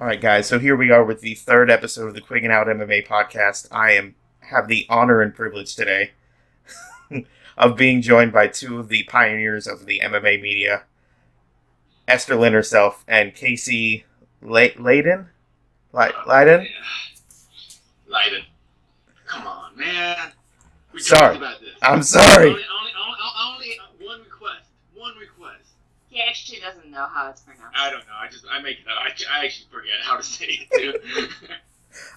All right, guys, so here we are with the third episode of the Quiggin Out MMA Podcast. I have the honor and privilege today of being joined by two of the pioneers of the MMA media, Esther Lin herself and Casey Leydon? Leydon? Leydon. Come on, man. We Sorry. talked about this. I'm sorry. Only one request. One request. He actually doesn't know how it's pronounced. I don't know. I make it up. I actually forget how to say it, too.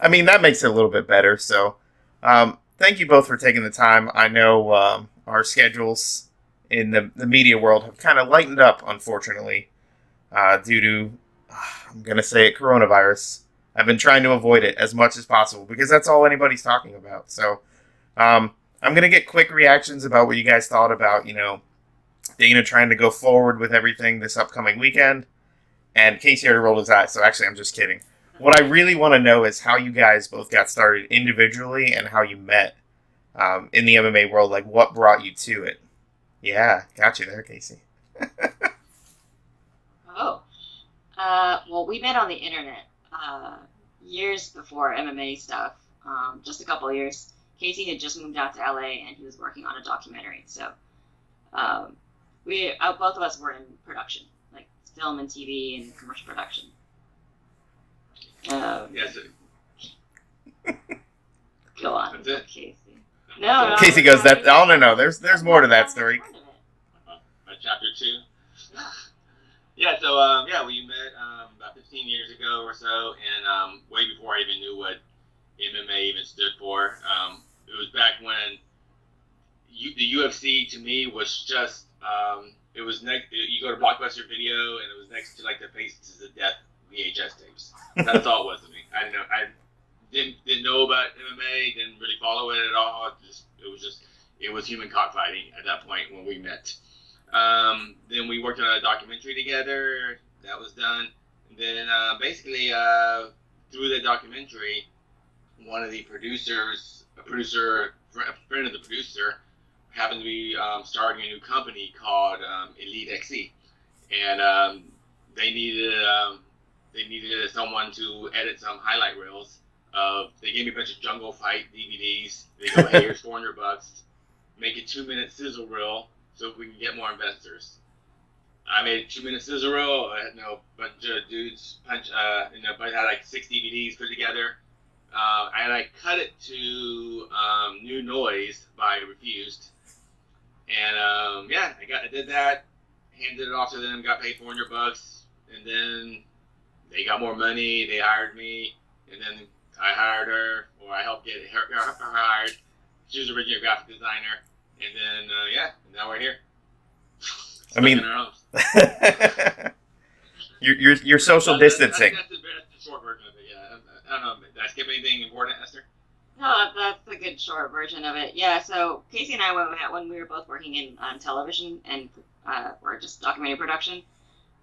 I mean, that makes it a little bit better. So, thank you both for taking the time. I know our schedules in the media world have kind of lightened up, unfortunately, due to, I'm going to say it, coronavirus. I've been trying to avoid it as much as possible because that's all anybody's talking about. So, I'm going to get quick reactions about what you guys thought about, Dana trying to go forward with everything this upcoming weekend. And Casey already rolled his eyes, so actually I'm just kidding. What I really want to know is how you guys both got started individually and how you met in the MMA world. Like, what brought you to it? Yeah, got you there, Casey. Well, we met on the internet years before MMA stuff, just a couple of years. Casey had just moved out to LA, and he was working on a documentary. So both of us were in production, like film and TV and commercial production. Yes. Go on, That's it? Casey. No. Casey goes, "That no. There's more to that story." Chapter 2. Yeah, so we met about 15 years ago or so, and way before I even knew what MMA even stood for. It was back when the UFC to me was just it was next. You go to Blockbuster Video, and it was next to like the Faces of Death VHS tapes. That's all it was to me. I didn't know about MMA. Didn't really follow it at all. It was human cockfighting at that point when we met. Then we worked on a documentary together. That was done. And then basically through the documentary, one of the producers, a friend of the producer, happened to be starting a new company called Elite XC, and they needed someone to edit some highlight reels. They gave me a bunch of jungle fight DVDs. They go, "Hey, here's $400. Make a 2-minute sizzle reel so we can get more investors." I made a 2-minute sizzle reel. I had a bunch of dudes punch. But I had like 6 DVDs put together. And I cut it to New Noise by Refused. And I did that. Handed it off to them. Got paid $400. And then they got more money. They hired me. And then I hired her, or I helped get her hired. She was originally a graphic designer. And then, and now we're here. I mean, you're social distancing. That's the short version of it, yeah. I don't know, did I skip anything important, Esther? No, that's a good short version of it. Yeah, so Casey and I met when we were both working in television and or just documentary production.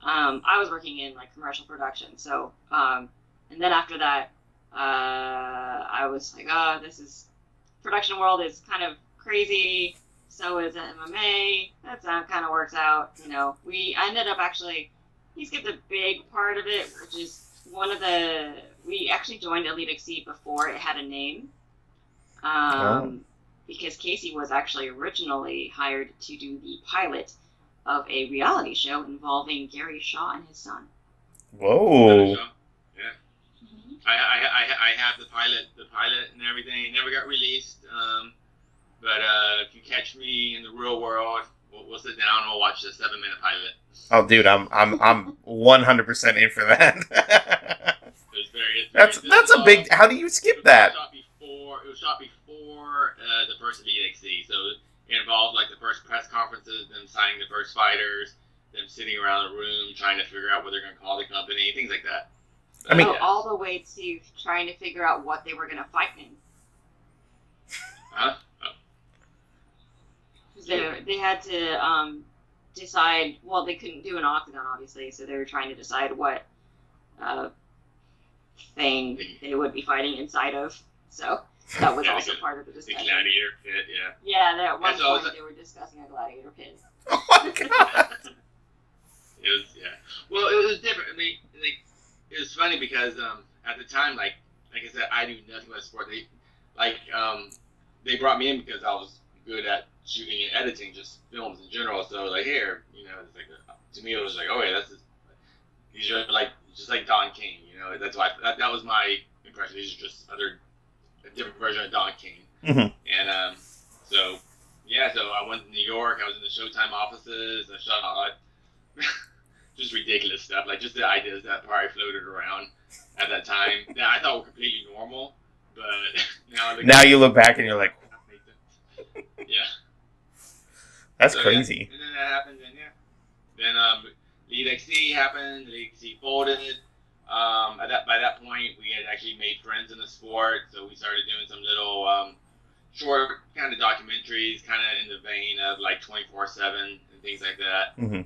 I was working in like commercial production. So, and then after that, I was like, production world is kind of crazy. So is MMA. That kind of works out. I ended up he skipped a big part of it, which is we actually joined Elite XC before it had a name. Because Casey was actually originally hired to do the pilot of a reality show involving Gary Shaw and his son. Whoa. Yeah. Mm-hmm. I have the pilot and everything. It never got released. But if you catch me in the real world, we'll sit down and we'll watch the 7-minute pilot. Oh, dude, I'm 100% in for that. That's a big. How do you skip that? It was shot before the first Elite XC, so it involved like the first press conferences, them signing the first fighters, them sitting around the room trying to figure out what they're going to call the company, things like that. I mean, all the way to trying to figure out what they were going to fight in. Huh? They had to decide. Well, they couldn't do an octagon, obviously, so they were trying to decide what thing they would be fighting inside of. So that was also part of the discussion. The gladiator pit, yeah. Yeah, at one point they were discussing a gladiator pit. Oh my god! It was, yeah. Well, it was different. I mean, like, it was it's funny because at the time, like I said, I knew nothing about sport. They brought me in because I was good at shooting and editing, just films in general. So like here, it's like to me it was like, oh yeah, these are like just like Don King. That's why that was my impression. These are just a different version of Don King. Mm-hmm. And so yeah, so I went to New York. I was in the Showtime offices. I shot out just ridiculous stuff, like just the ideas that probably floated around at that time that I thought were completely normal, but now you look back and you're like, yeah, that's crazy. Yeah. And then that happened, and then Lead XC happened. Lead XC folded. By that point, we had actually made friends in the sport, so we started doing some little short kind of documentaries, kind of in the vein of like 24/7 and things like that. Mm-hmm.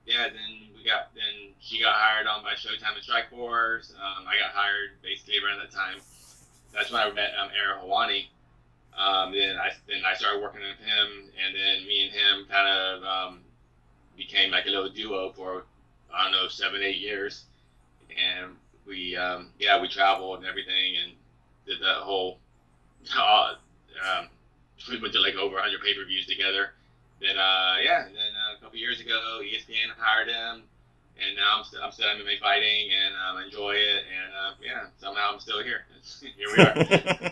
And then she got hired on by Showtime and Strike Force. I got hired basically around that time. That's when I met Aaron Hawani. Then I started working with him, and then me and him kind of became like a little duo for 7-8 years, and we traveled and everything, and did that whole we went to like over 100 pay-per-views together. Then a couple years ago, ESPN hired him, and now I'm still MMA fighting, and I enjoy it, and somehow I'm still here. Here we are.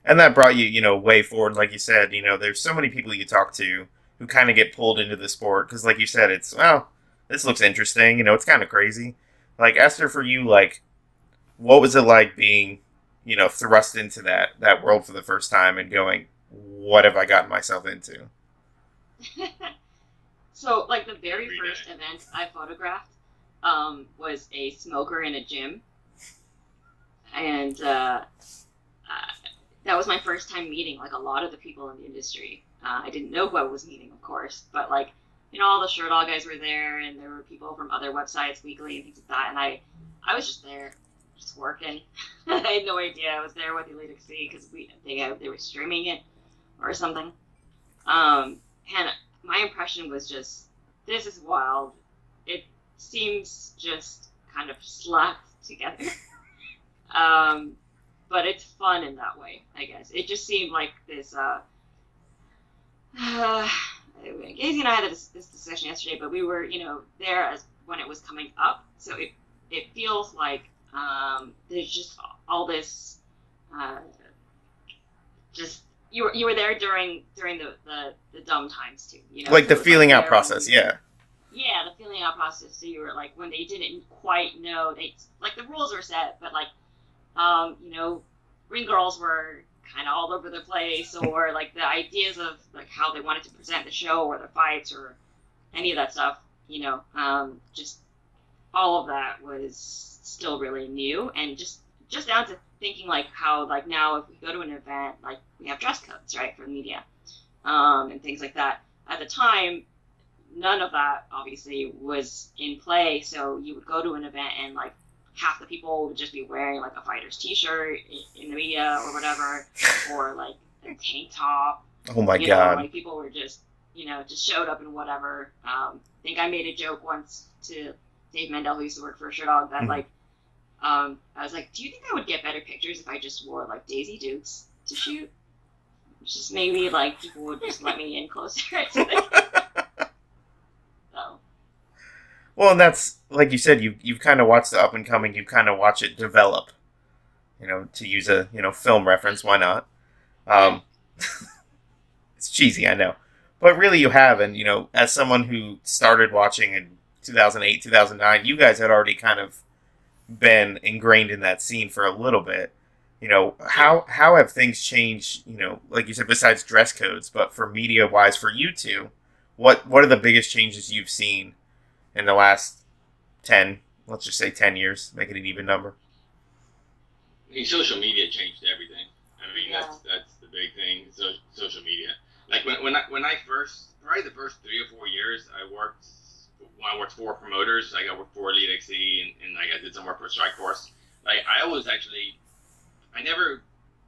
And that brought you, way forward, like you said. There's so many people you talk to who kind of get pulled into the sport because, like you said, this looks interesting. It's kind of crazy. Like Esther, for you, like, what was it like being, thrust into that world for the first time and going, what have I gotten myself into? So, like, the very first event I photographed was a smoker in a gym. And that was my first time meeting, like, a lot of the people in the industry. I didn't know who I was meeting, of course, but, like, all the Sherdog guys were there, and there were people from other websites, Weekly, and things like that, and I was just there, just working. I had no idea I was there with Elite XC, because they were streaming it or something. And my impression was just, this is wild. It seems just kind of slapped together. But it's fun in that way, I guess. It just seemed like this, Casey and I had this discussion yesterday, but we were, there as when it was coming up. So it feels like there's just all this, just you were there during the dumb times too. Like the feeling out process, yeah. Yeah, the feeling out process. So you were like when they didn't quite know, like the rules were set, but like ring girls were kind of all over the place, or like the ideas of like how they wanted to present the show or the fights or any of that stuff, just all of that was still really new, and just down to thinking like how like now if we go to an event, like we have dress codes, right, for the media, and things like that. At the time, none of that obviously was in play, so you would go to an event and like half the people would just be wearing like a fighter's t-shirt in the media or whatever, or like a tank top. Oh my God. Like people were just, just showed up in whatever. I think I made a joke once to Dave Mendel, who used to work for Sherdog, that like, I was like, do you think I would get better pictures if I just wore like Daisy Dukes to shoot? Just maybe like people would just let me in closer. So. Well, and that's, like you said, you've kind of watched the up and coming, you kind of watch it develop, to use a, film reference, why not? It's cheesy, I know. But really you have, and, as someone who started watching in 2008, 2009, you guys had already kind of been ingrained in that scene for a little bit. How have things changed, like you said, besides dress codes, but for media-wise for you two, what are the biggest changes you've seen in the last 10, let's just say 10 years, make it an even number? I mean, social media changed everything. I mean, that's the big thing. So social media. Like when I first, probably the first 3 or 4 years, I worked for promoters. Like I worked for Elite XC and like I did some work for Strike Force. Like I never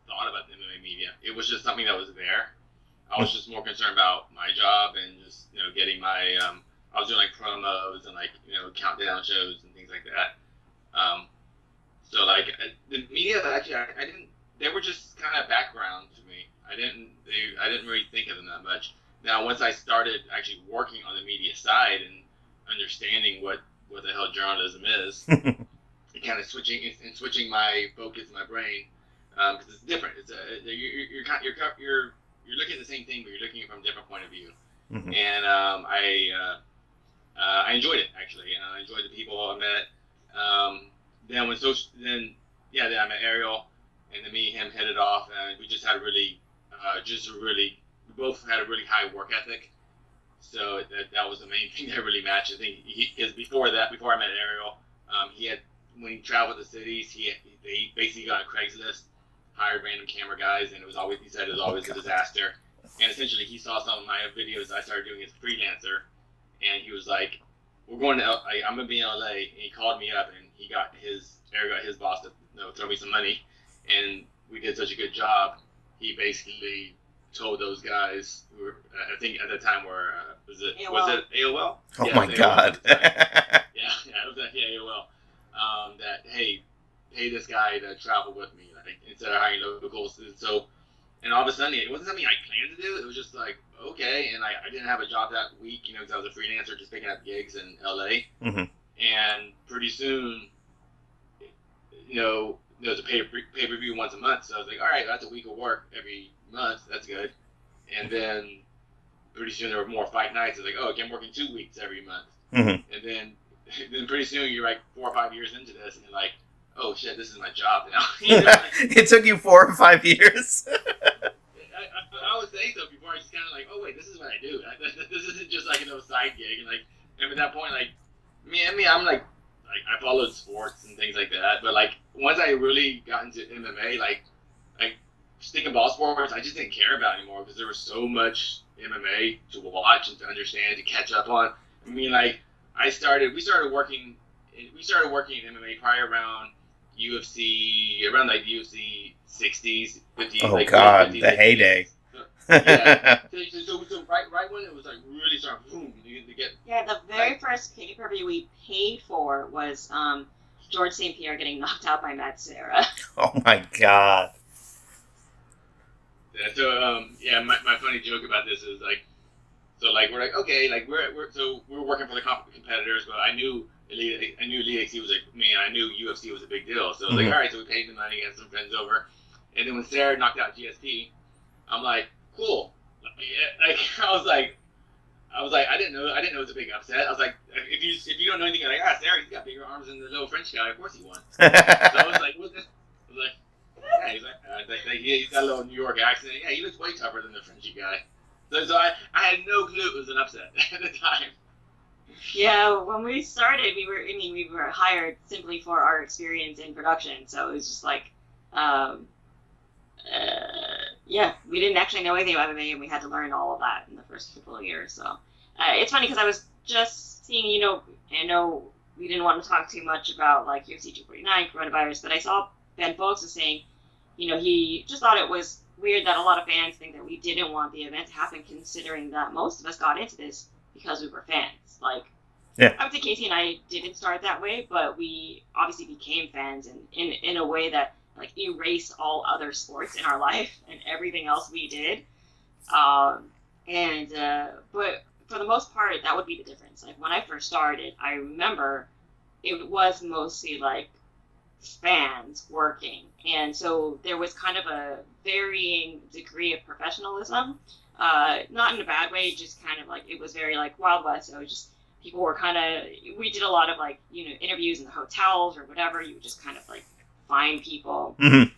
thought about the MMA media. It was just something that was there. I was just more concerned about my job and just getting my I was doing like promos and like countdown shows and things like that. So like the media, actually, I didn't. They were just kind of background to me. I didn't really think of them that much. Now, once I started actually working on the media side and understanding what the hell journalism is, and kind of switching my focus, my brain, because it's different. It's you're looking at the same thing, but you're looking at it from a different point of view. Mm-hmm. And I enjoyed it actually. I enjoyed the people I met. Then I met Ariel, and then me and him hit it off, and we just had we both had a really high work ethic. So that was the main thing that really matched. I think because before I met Ariel, when he traveled the cities, they basically got a Craigslist, hired random camera guys, and he said it was always a disaster. And essentially, he saw some of my videos I started doing as a freelancer, and he was like, "We're going to I'm gonna be in LA." And he called me up, and Ariel got his boss to throw me some money, and we did such a good job. He basically told those guys who were, I think at the time were was it AOL? Oh my God! Yeah, it was AOL. That hey, pay this guy to travel with me, like instead of hiring locals. So, and all of a sudden, it wasn't something I planned to do. It was just like okay, and I didn't have a job that week, because I was a freelancer, just picking up gigs in LA. Mm-hmm. And pretty soon, there's a pay-per-view once a month. So I was like, all right, that's a week of work every month. That's good. And then pretty soon there were more fight nights. It's like, oh, okay, I'm working 2 weeks every month. Mm-hmm. And then pretty soon you're like 4 or 5 years into this, and you're like, oh shit, this is my job now. It took you 4 or 5 years. I would say so before. I just kind of like, oh wait, this is what I do. This isn't just like side gig. And at that point, like me, I'm like I followed sports and things like that. But like once I really got into MMA, like stick and ball sports, I just didn't care about anymore, because there was so much MMA to watch and to understand, to catch up on. I mean, like we started working in MMA probably around UFC 60s, 50s. Oh God, 50s, the 60s. Heyday. Yeah. So right when it was like really starting, boom, you get. Yeah, the very first pay-per-view we paid for was George St. Pierre getting knocked out by Matt Serra. Oh my God. Yeah, so my funny joke about this is like, so like we're like okay, like we're working for the competitors, but I knew Elite XC was like me, and I knew UFC was a big deal. So I was like, all right, so we paid the money, had some friends over, and then when Sarah knocked out GSP, I'm like, cool. Like I was like I didn't know it was a big upset. I was like, if you don't know anything, like Sarah, he's got bigger arms than the little French guy, of course he won. So I was like, what's this? I was like. Yeah, he's got a little New York accent. Yeah, he looks way tougher than the Frenchy guy. So I had no clue it was an upset at the time. Yeah, when we started, we were hired simply for our experience in production. So it was just like, we didn't actually know anything about MMA, and we had to learn all of that in the first couple of years. So it's funny because I was just seeing, I know we didn't want to talk too much about like UFC 249, coronavirus, but I saw Ben Folks was saying, he just thought it was weird that a lot of fans think that we didn't want the event to happen, considering that most of us got into this because we were fans. Like, yeah. I would say Casey and I didn't start that way, but we obviously became fans in a way that like erased all other sports in our life and everything else we did. But for the most part, that would be the difference. Like when I first started, I remember it was mostly like fans working, and so there was kind of a varying degree of professionalism, not in a bad way, just kind of like it was very like Wild West. So just people were we did a lot of like interviews in the hotels or whatever. You would just kind of like find people, mm-hmm.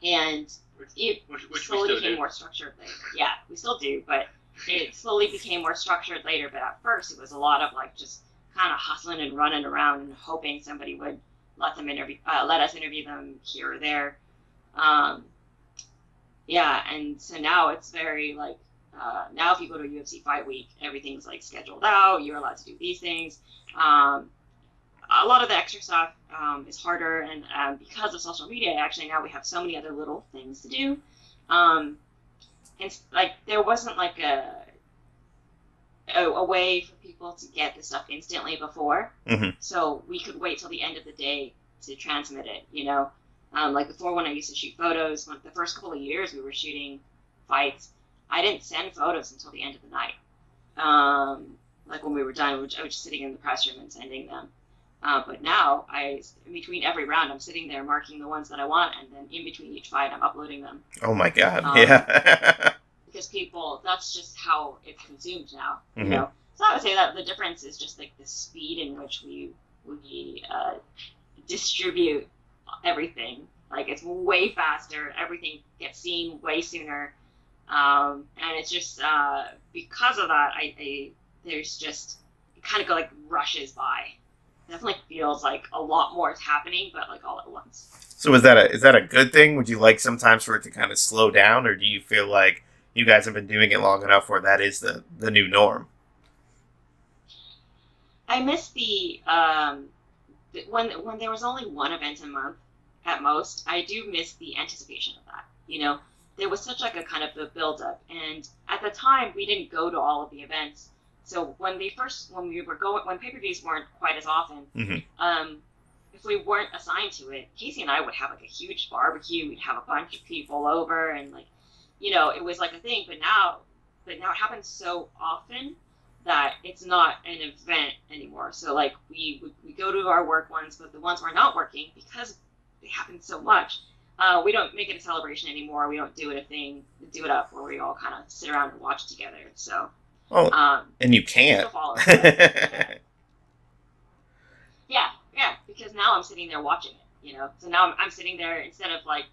And it slowly became more structured later. Yeah, we still do, but it slowly became more structured later. But at first it was a lot of like just kind of hustling and running around and hoping somebody would let us interview them here or there. And so now it's very like now if you go to a UFC fight week, everything's like scheduled out. You're allowed to do these things. A lot of the extra stuff is harder, and because of social media, actually now we have so many other little things to do. And like there wasn't like a way for people to get the stuff instantly before. Mm-hmm. So we could wait till the end of the day to transmit it, you know? Like before, when I used to shoot photos, the first couple of years we were shooting fights, I didn't send photos until the end of the night. Like when we were done, I was just sitting in the press room and sending them. But now, in between every round, I'm sitting there marking the ones that I want, and then in between each fight, I'm uploading them. Oh my God! Yeah. Because that's just how it's consumed now. Mm-hmm. You know, so I would say that the difference is just like the speed in which we distribute everything. Like it's way faster. Everything gets seen way sooner, and it's just because of that, there's just it kind of like rushes by. It definitely feels like a lot more is happening, but like all at once. So is that a good thing? Would you like sometimes for it to kind of slow down, or do you feel like you guys have been doing it long enough where that is the new norm? I miss when there was only one event a month at most. I do miss the anticipation of that. You know, there was such like a kind of a build up, and at the time we didn't go to all of the events. So when pay-per-views weren't quite as often, mm-hmm. If we weren't assigned to it, Casey and I would have like a huge barbecue. We'd have a bunch of people over, and like, you know, it was like a thing. But now it happens so often that it's not an event anymore. So like we go to our work ones, but the ones we're not working, because they happen so much, we don't make it a celebration anymore. We don't do it up where we all kind of sit around and watch together. So. Oh, and you can't. Yeah, because now I'm sitting there watching it, you know. So now I'm sitting there, instead of like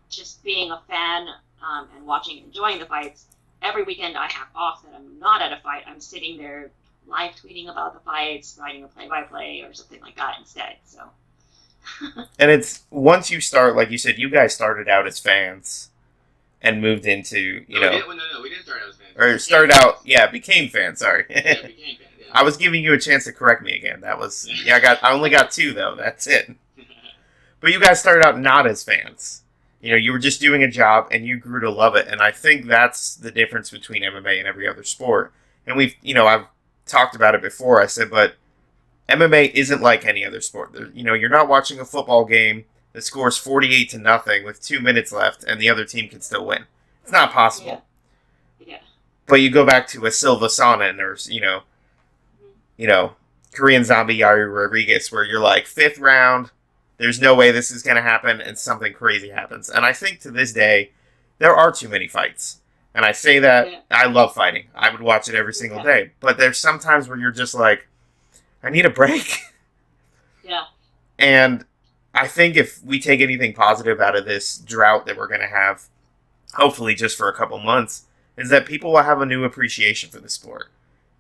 just being a fan and watching and enjoying the fights. Every weekend I have off that I'm not at a fight, I'm sitting there live tweeting about the fights, writing a play-by-play or something like that instead. So. And it's once you start, like you said, you guys started out as fans and moved into, we didn't start out as fans. Or started out, became fans. Sorry. Became fans. Yeah. I was giving you a chance to correct me again. That was I only got 2 though. That's it. But you guys started out not as fans. You know, you were just doing a job and you grew to love it. And I think that's the difference between MMA and every other sport. And I've talked about it before. I said, but MMA isn't like any other sport. You're not watching a football game that scores 48-0 with 2 minutes left and the other team can still win. It's not possible. Yeah. But you go back to a Silva Sonnen or, Korean Zombie Yair Rodriguez, where you're like, 5th round, there's no way this is going to happen, and something crazy happens. And I think to this day, there are too many fights. And I say that, I love fighting. I would watch it every single day. But there's some times where you're just like, I need a break. Yeah. And I think if we take anything positive out of this drought that we're going to have, hopefully just for a couple months, is that people will have a new appreciation for the sport.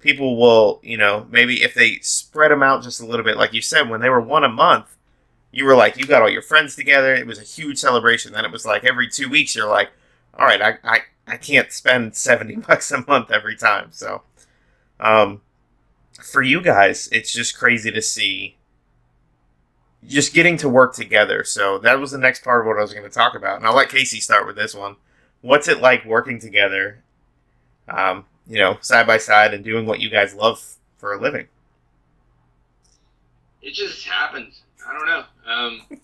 People will, maybe if they spread them out just a little bit, like you said, when they were one a month, you were like, you got all your friends together. It was a huge celebration. Then it was like every 2 weeks, you're like, all right, I can't spend $70 a month every time. So, for you guys, it's just crazy to see just getting to work together. So that was the next part of what I was going to talk about. And I'll let Casey start with this one. What's it like working together, side by side and doing what you guys love for a living? It just happened. I don't know.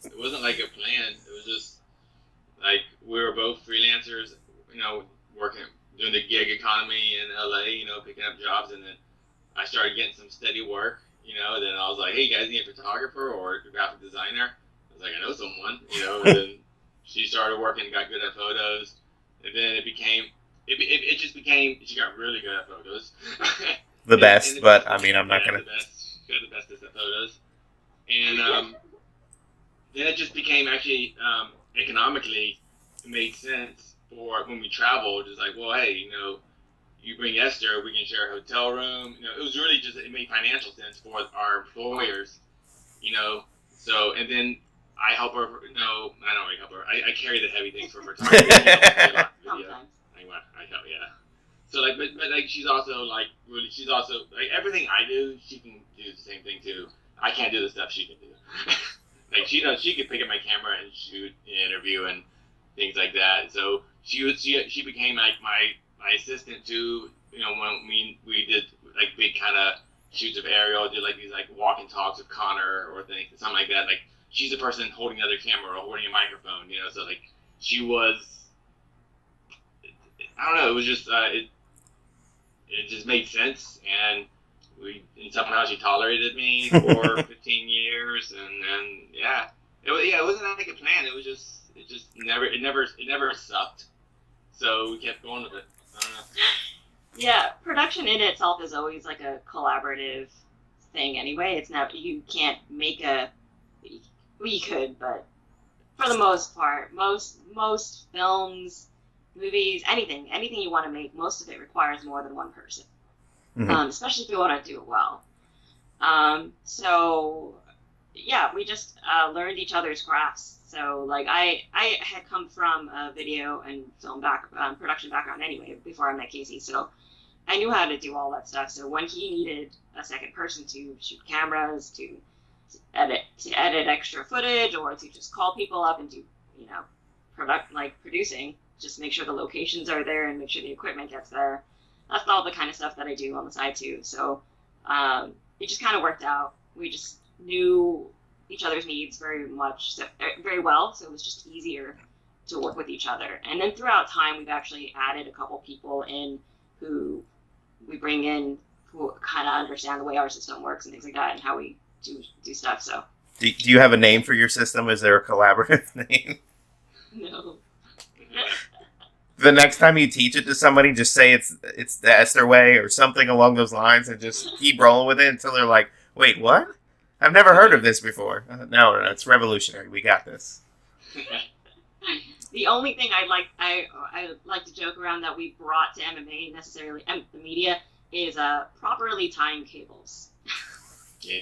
It wasn't like a plan. It was just like we were both freelancers, working, doing the gig economy in LA, picking up jobs. And then I started getting some steady work, then I was like, hey, you guys need a photographer or a graphic designer? I was like, I know someone, and then she started working, got good at photos. And then it just became, she got really good at photos. The best, but I'm not going to. The bestest at photos. And then it just became actually, economically, it made sense for when we traveled. It's like, well, hey, you bring Esther, we can share a hotel room. It was really just, it made financial sense for our employers, So, and then I help her, no, I don't really help her. I carry the heavy things for her. I help, yeah. So, like, but like, she's also, like, really, like, everything I do, she can do the same thing, too. I can't do the stuff she can do. Like, she can pick up my camera and shoot an interview and things like that. So, she became, like, my assistant, too, when we did like big kind of shoots of Ariel, did like these like walk and talks with Connor or something like that. Like she's the person holding the other camera or holding a microphone, so like she was. I don't know. It was just it just made sense, and somehow she tolerated me for 15 years, and then it wasn't like a plan. It never sucked. So we kept going with it. I don't know. Yeah, production in itself is always like a collaborative thing anyway. It's not, you can't make we could, but for the most part, most films, movies, anything you want to make, most of it requires more than one person. Mm-hmm. Especially if you want to do it well. So yeah, we just learned each other's crafts. So like I had come from a video and film production background anyway before I met Casey, so I knew how to do all that stuff. So when he needed a second person to shoot cameras, to edit extra footage, or to just call people up and do producing, just make sure the locations are there and make sure the equipment gets there. That's all the kind of stuff that I do on the side too. So it just kind of worked out. We just knew each other's needs very well, so it was just easier to work with each other. And then throughout time, we've actually added a couple people in who we bring in who kind of understand the way our system works and things like that, and how we do stuff. So, do you have a name for your system? Is there a collaborative name? No. The next time you teach it to somebody, just say it's the Esther way or something along those lines, and just keep rolling with it until they're like, "Wait, what? I've never heard of this before." No, it's revolutionary. We got this. The only thing I like to joke around that we brought to MMA necessarily, and the media, is properly timed cables. Yeah.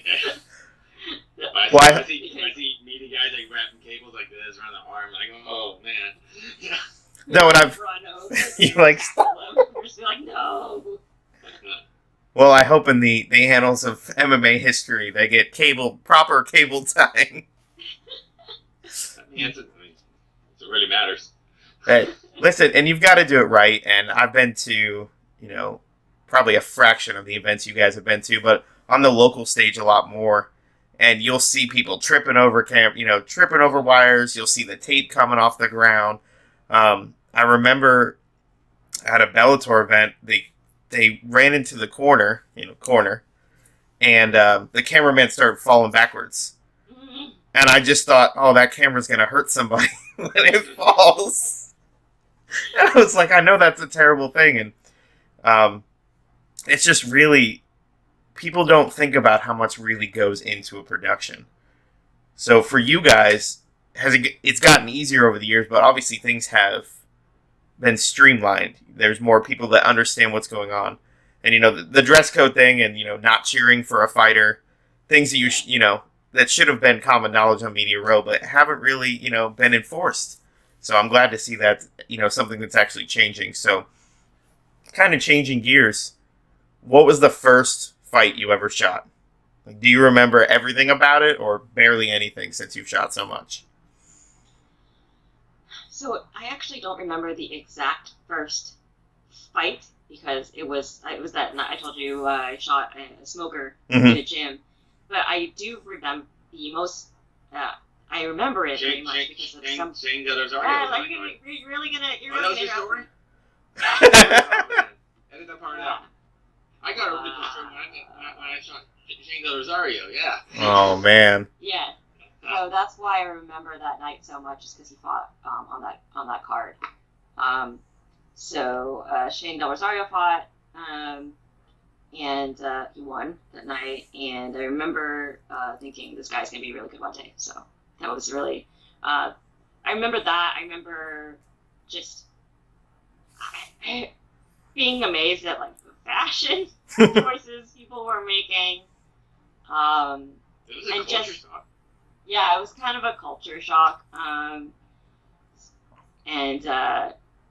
I see media guys like wrapping cables like this around the arm, like, oh man. No, and you're like, stop. You're just like, no. Well, I hope in the annals of MMA history they get proper cable tying. It really matters. Hey, listen, and you've got to do it right. And I've been to, probably a fraction of the events you guys have been to, but on the local stage a lot more. And you'll see people tripping over tripping over wires. You'll see the tape coming off the ground. I remember at a Bellator event, they ran into the corner, and the cameraman started falling backwards. Mm-hmm. And I just thought, oh, that camera's going to hurt somebody when it falls. And I was like, I know that's a terrible thing. And it's just really, people don't think about how much really goes into a production. So for you guys, it's gotten easier over the years, but obviously things have been streamlined. There's more people that understand what's going on. And, the dress code thing and, not cheering for a fighter, things that that should have been common knowledge on Media Row, but haven't really, been enforced. So I'm glad to see that, something that's actually changing. So kind of changing gears, what was the first fight you ever shot? Like, do you remember everything about it or barely anything since you've shot so much? So I actually don't remember the exact first fight because it was that night I told you I shot a smoker in a gym, but I do remember the most. I remember it very much because of some. Shane Dillers are. You're really gonna story? Edit that part out. I got a really good story when I shot Shane Del Rosario. Yeah. Oh man. Yeah. So that's why I remember that night so much, is because he fought on that card. So Shane Del Rosario fought, and he won that night. And I remember thinking, this guy's gonna be a really good one day. So that was really. I remember that. I remember just being amazed at like the fashion choices people were making. It was a culture shock. Yeah, it was kind of a culture shock, and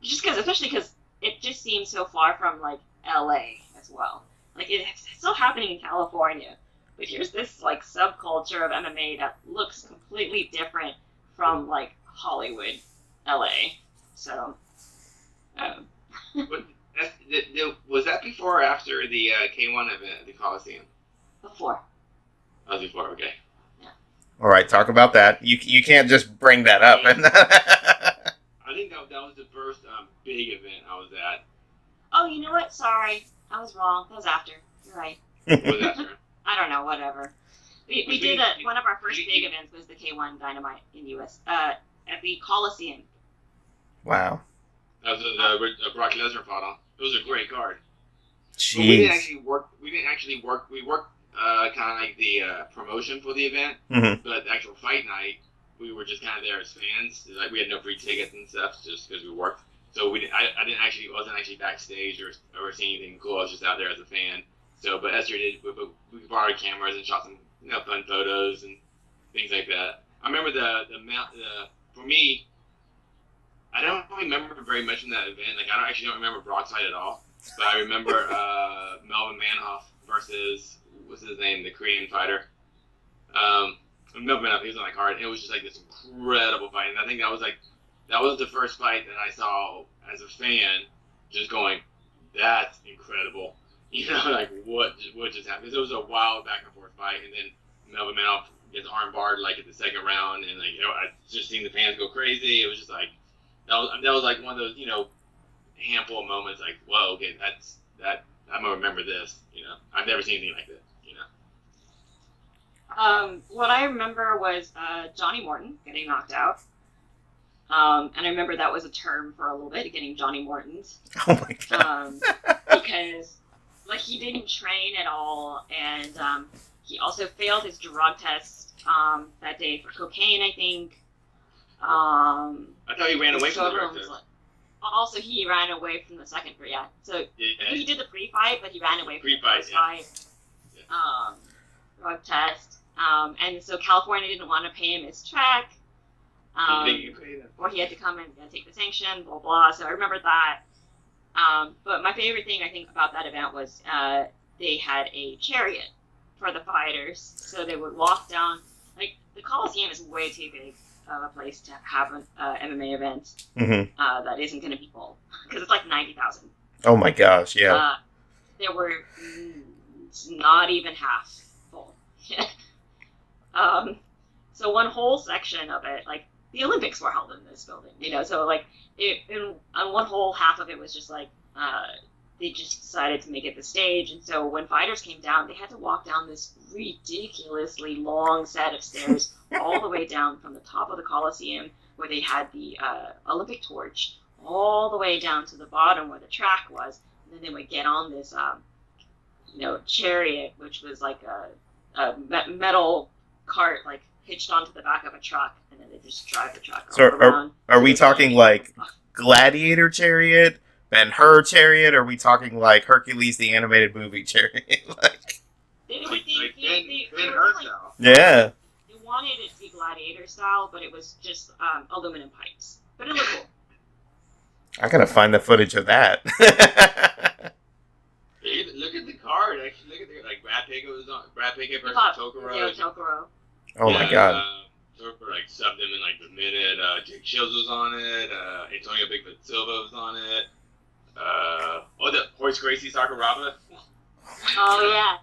especially because it just seems so far from like LA as well. Like it's still happening in California, but here's this like subculture of MMA that looks completely different from like Hollywood, LA. So, But Was that before or after the K1 event at the Coliseum? Before. That was before, okay. All right, talk about that. You can't just bring that up. I think that was the first big event I was at. Oh, you know what? Sorry. I was wrong. That was after. You're right. What was after? I don't know, whatever. We did one of our first big events was the K1 Dynamite in US at the Coliseum. Wow. That was the Brock Lesnar fought on. It was a great card. Jeez. But we didn't actually work. We worked kind of like the promotion for the event, but the actual fight night, we were just kind of there as fans. Like we had no free tickets and stuff, just because we worked. So I wasn't actually backstage or seeing anything cool. I was just out there as a fan. So, but Esther did. We borrowed cameras and shot some fun photos and things like that. I remember for me, I don't remember very much from that event. Like I don't remember Brock's fight at all. But I remember Melvin Manhoff versus what's his name, the Korean fighter. Melvin Manhoff, he was on my card. And it was just like this incredible fight, and I think that was the first fight that I saw as a fan, just going, that's incredible. You know, like what just happened? Because it was a wild back and forth fight, and then Melvin Manhoff gets arm barred like at the second round, and like I just seen the fans go crazy. It was just like that was like one of those handful of moments like, whoa, okay, I'm gonna remember this. I've never seen anything like this. What I remember was Johnny Morton getting knocked out. And I remember that was a term for a little bit, getting Johnny Mortons. Oh my god. Because like he didn't train at all, and he also failed his drug test that day for cocaine, I think. I thought he ran away from the drug test. Also, he ran away from the second pre, yeah. So he did the pre-fight, but he ran away from the post-fight drug test. And so California didn't want to pay him his check. Or he had to come and take the sanction, blah, blah. So I remember that. But my favorite thing, I think, about that event was they had a chariot for the fighters. So they would walk down. Like, the Coliseum is way too big of a place to have an MMA event that isn't going to be full. Because it's like 90,000. Oh my gosh, yeah. There were not even half full. So one whole section of it, like, the Olympics were held in this building, so like on one whole half of it was just like they just decided to make it the stage, and so when fighters came down, they had to walk down this ridiculously long set of stairs all the way down from the top of the Coliseum where they had the Olympic torch all the way down to the bottom where the track was, and then they would get on this chariot, which was like a metal cart, like hitched onto the back of a truck, and then they just drive the truck all around. Are we talking like Gladiator chariot, Ben-Hur chariot, or are we talking like Hercules the animated movie chariot? Ben-Hur style. Yeah. They wanted it to be Gladiator style, but it was just aluminum pipes. But it looked cool. I gotta find the footage of that. Look at the card. Actually, look at Brad Pickett versus Tokoro. Yeah, Tokoro. Oh my god. Tokoro subbed him in the minute. Jake Shields was on it. Antonio Bigfoot Silva was on it. The Horace Gracie Sakuraba. Oh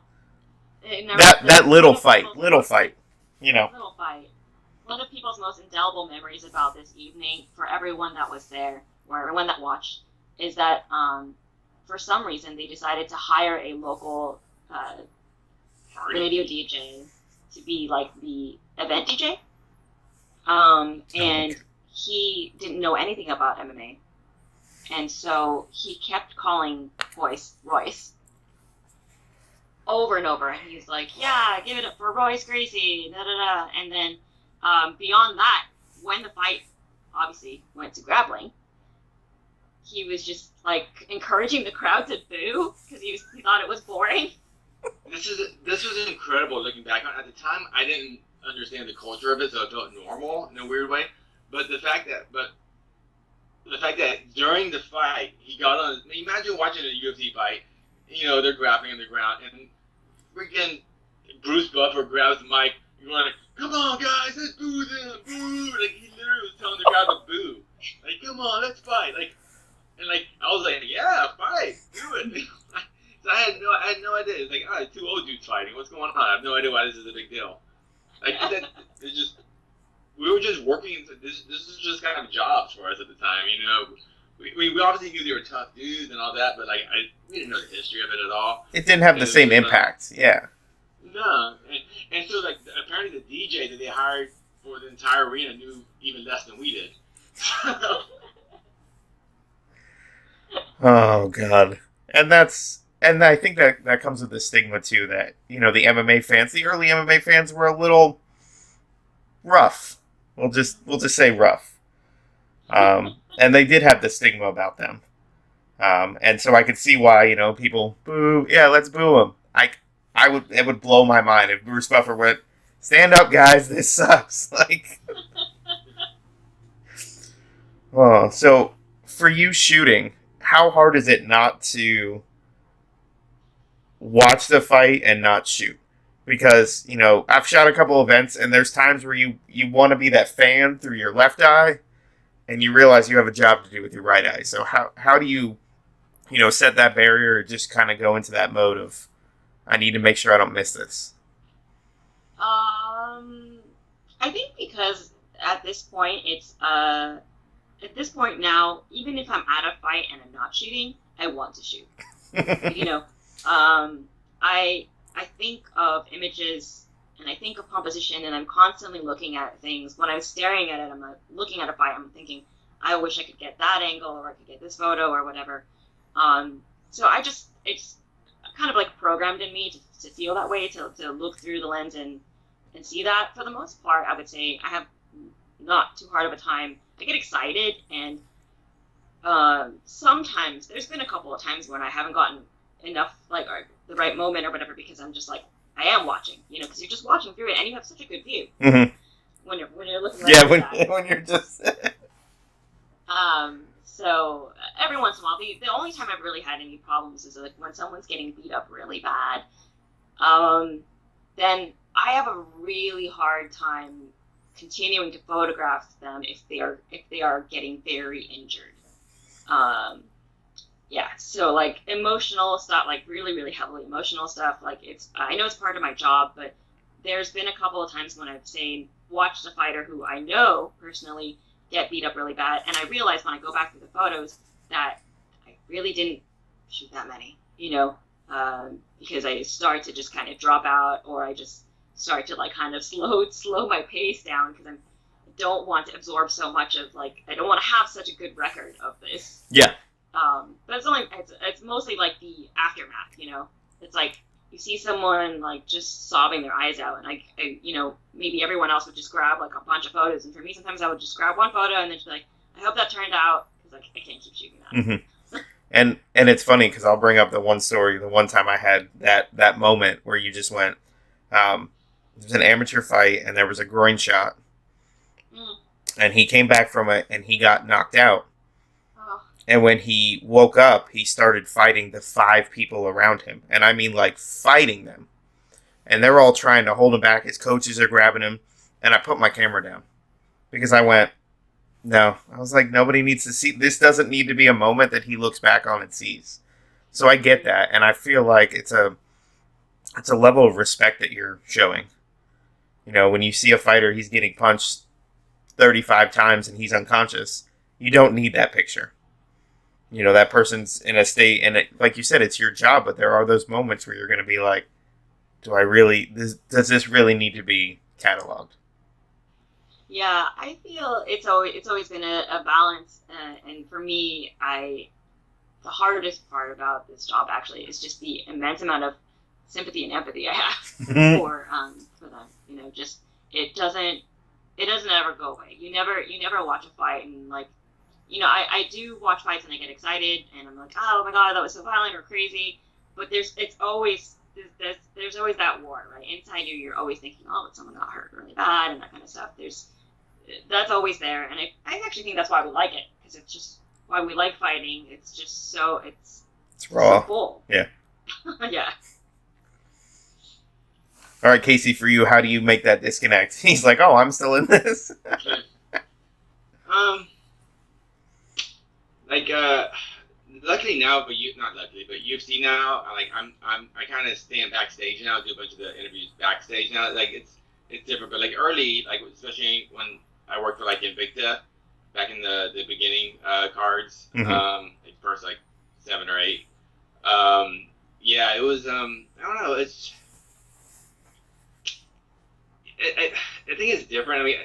yeah. That little fight. Little fight. One of people's most indelible memories about this evening, for everyone that was there, or everyone that watched, is that for some reason they decided to hire a local radio DJ to be like the event DJ. And he didn't know anything about MMA. And so he kept calling Royce over and over. And he's like, yeah, give it up for Royce Gracie, da-da-da. And then beyond that, when the fight obviously went to grappling, he was just like encouraging the crowd to boo because he thought it was boring. This was incredible looking back on it. At the time, I didn't understand the culture of it, so it felt normal in a weird way. But the fact that during the fight, he got on. Imagine watching a UFC fight. They're grappling on the ground, and freaking Bruce Buffer grabs the mic. You're like, "Come on, guys, let's boo them, boo!" Like he literally was telling the crowd to boo. Like, "Come on, let's fight!" I was like, "Yeah, fight!" Like that, it's just we were just working. This is just kind of jobs for us at the time, you know. We obviously knew they were tough dudes and all that, but like we didn't know the history of it at all. It didn't have the same impact. Yeah. No, and so like apparently the DJ that they hired for the entire arena knew even less than we did. Oh God, and I think that comes with the stigma too. That the MMA fans, the early MMA fans, were a little rough. We'll just say rough. And they did have the stigma about them. And so I could see why people boo. Yeah, let's boo him. It would blow my mind if Bruce Buffer went, stand up, guys, this sucks. Like, oh, so for you shooting, how hard is it not to watch the fight and not shoot? Because, I've shot a couple events and there's times where you want to be that fan through your left eye and you realize you have a job to do with your right eye. So how do you, set that barrier or just kind of go into that mode of, I need to make sure I don't miss this? I think because at this point now, even if I'm at a fight and I'm not shooting, I want to shoot. I think of images and I think of composition and I'm constantly looking at things. When I'm staring at it, I'm looking at a fight, I'm thinking, I wish I could get that angle or I could get this photo or whatever. So it's kind of like programmed in me to feel that way, to look through the lens and see that. For the most part, I would say I have not too hard of a time. I get excited and sometimes there's been a couple of times when I haven't gotten enough or the right moment or whatever because I'm just like I am watching, because you're just watching through it and you have such a good view when you're looking right at when you're just so every once in a while the only time I've really had any problems is like when someone's getting beat up really bad, then I have a really hard time continuing to photograph them if they are getting very injured. So like emotional stuff, like really, really heavily emotional stuff, like I know it's part of my job, but there's been a couple of times when I've watched a fighter who I know personally get beat up really bad, and I realize when I go back to the photos that I really didn't shoot that many, because I start to just kind of drop out, or I just start to like kind of slow my pace down because I don't want to absorb so much of I don't want to have such a good record of this. Yeah. But it's mostly like the aftermath, It's like you see someone like just sobbing their eyes out, and I maybe everyone else would just grab like a bunch of photos, and for me sometimes I would just grab one photo and then just be like, I hope that turned out because I can't keep shooting that. Mm-hmm. And it's funny because I'll bring up the one story, the one time I had that moment where you just went, it was an amateur fight and there was a groin shot, and he came back from it and he got knocked out. And when he woke up, he started fighting the 5 people around him. And I mean, like, fighting them. And they're all trying to hold him back. His coaches are grabbing him. And I put my camera down. Because I went, no. I was like, nobody needs to see. This doesn't need to be a moment that he looks back on and sees. So I get that. And I feel like it's a level of respect that you're showing. When you see a fighter, he's getting punched 35 times and he's unconscious. You don't need that picture. That person's in a state, and like you said, it's your job, but there are those moments where you're going to be like, does this really need to be cataloged? Yeah, I feel it's always been a balance, and for me, the hardest part about this job actually is just the immense amount of sympathy and empathy I have for them. Just it doesn't ever go away. You never watch a fight and like. I do watch fights and I get excited and I'm like, oh my god, that was so violent or crazy. But there's always that war, right? Inside you, you're always thinking, oh, but someone got hurt really bad and that kind of stuff. That's always there, and I actually think that's why we like it, because it's just why we like fighting. It's just it's raw. So cool. Yeah. Yeah. All right, Casey, for you, how do you make that disconnect? He's like, oh, I'm still in this. Luckily now, but not luckily, but UFC now, I kind of stand backstage now, do a bunch of the interviews backstage now. Like it's different. But like early, like especially when I worked for like Invicta back in the beginning cards, like first like 7 or 8. Yeah, it was. I don't know. It's. I think it's different. I mean,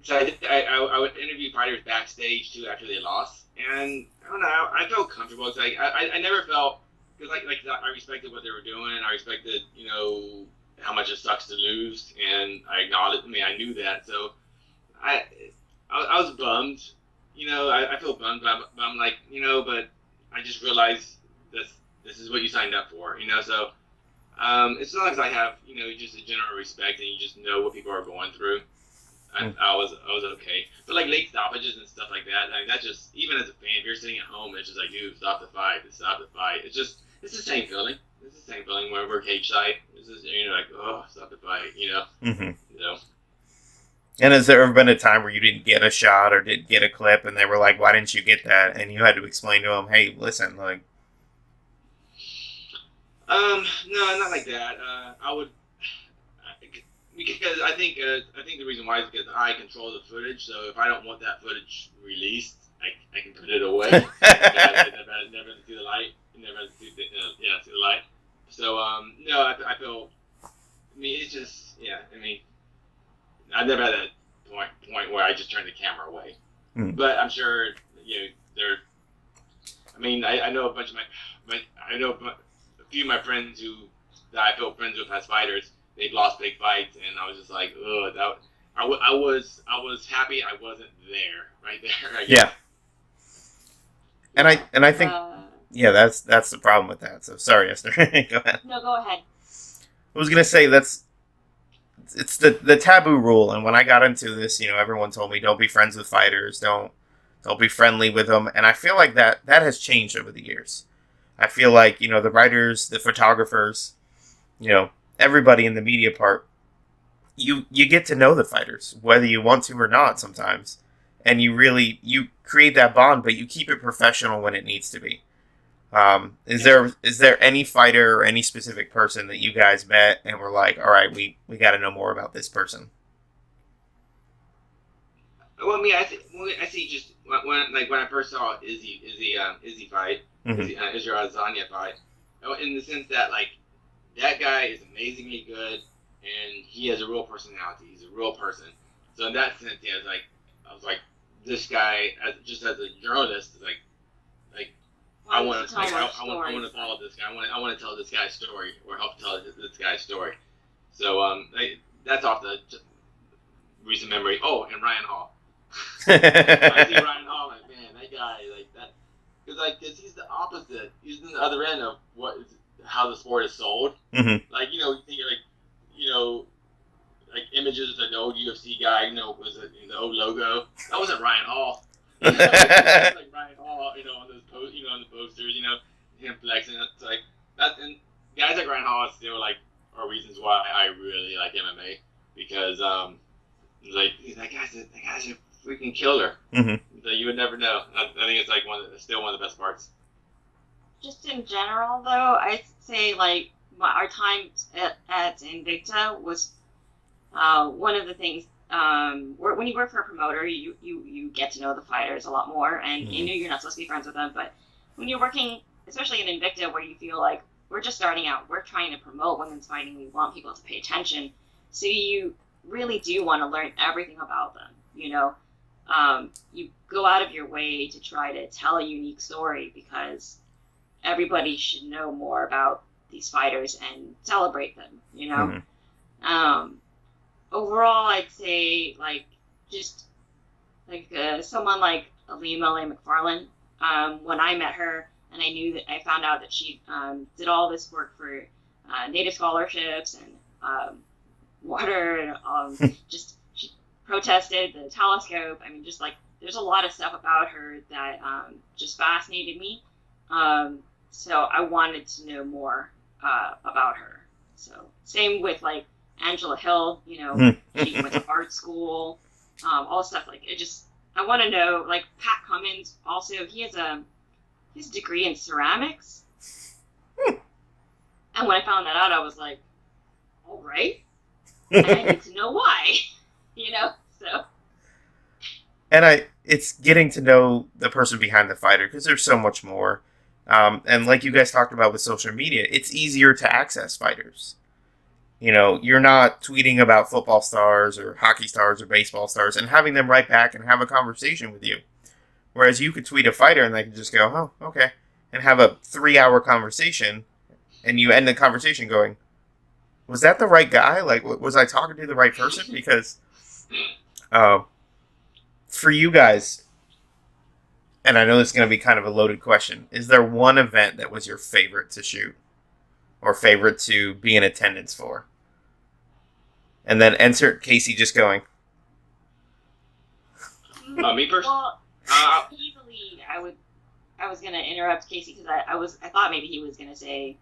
so I would interview fighters backstage too after they lost, and I don't know. I felt comfortable. It's like I never felt because like I respected what they were doing. I respected how much it sucks to lose, and I acknowledged. I mean, I knew that, so I was bummed. I feel bummed, but I'm like, but I just realized this is what you signed up for. So as long as I have just a general respect and you just know what people are going through. I was okay, but like late stoppages and stuff like that, like that just even as a fan, if you're sitting at home, it's just like, dude, stop the fight. It's the same feeling. It's the same feeling when we're cage side. It's just like, oh, stop the fight, And has there ever been a time where you didn't get a shot or didn't get a clip, and they were like, why didn't you get that? And you had to explain to them, hey, listen, like. No, not like that. I would. Because I think the reason why is because I control the footage. So if I don't want that footage released, I can put it away. never see the light. Never see the light. So no, I feel. I mean, it's just I mean, I've never had that point where I just turn the camera away. But I'm sure there. I mean, I know a bunch of I know a few of my friends that I felt friends with as fighters. They've lost big fights, and I was just like, ugh. I was happy I wasn't there, right there. I guess. Yeah. And I think that's the problem with that. So sorry, Esther. Go ahead. No, go ahead. I was gonna say it's the taboo rule, and when I got into this, everyone told me don't be friends with fighters, don't be friendly with them, and I feel like that has changed over the years. I feel like the writers, the photographers, everybody in the media part, you get to know the fighters, whether you want to or not sometimes. And you create that bond, but you keep it professional when it needs to be. Is there any fighter or any specific person that you guys met and were like, all right, we got to know more about this person? Well, I mean, I see just when I first saw Izzy fight, Israel Adesanya fight, in the sense that that guy is amazingly good, and he has a real personality. He's a real person. So in that sense, I was like, this guy, as a journalist, is like I want to follow this guy. I want to tell this guy's story or help tell this guy's story. So that's off the recent memory. Oh, and Ryan Hall. I see Ryan Hall, like, man, that guy, like that, because he's the opposite. He's on the other end of how the sport is sold. Mm-hmm. Like, you think like images of the old UFC guy, was it the old logo? That wasn't Ryan Hall. It was like Ryan Hall, on those on the posters, him flexing. It's like that, and guys like Ryan Hall still are reasons why I really like MMA, because that guy's a freaking killer. Mm-hmm. So you would never know. I think it's still one of the best parts. Just in general, though, I'd say our time at Invicta was one of the things. When you work for a promoter, you get to know the fighters a lot more, and you're not supposed to be friends with them. But when you're working, especially in Invicta, where you feel like we're just starting out, we're trying to promote women's fighting, we want people to pay attention, so you really do want to learn everything about them. You go out of your way to try to tell a unique story, because everybody should know more about these fighters and celebrate them, Mm-hmm. Overall, I'd say, someone like Alima McFarlane, when I met her and I found out that she did all this work for Native scholarships and water, and she protested the telescope. I mean, there's a lot of stuff about her that just fascinated me. So I wanted to know more about her. So same with Angela Hill, she went to art school, all stuff I want to know, Pat Cummins also, he has his degree in ceramics. And when I found that out, I was like, all right. And I need to know why, so. And it's getting to know the person behind the fighter, because there's so much more. And like you guys talked about with social media, it's easier to access fighters. You're not tweeting about football stars or hockey stars or baseball stars and having them write back and have a conversation with you. Whereas you could tweet a fighter and they could just go, oh, okay, and have a 3-hour conversation, and you end the conversation going, was that the right guy? Like, was I talking to the right person? Because for you guys, and I know this is going to be kind of a loaded question, is there one event that was your favorite to shoot or favorite to be in attendance for? And then insert Casey just going. Me first? Well, easily, I was gonna interrupt Casey because I thought maybe he was gonna say,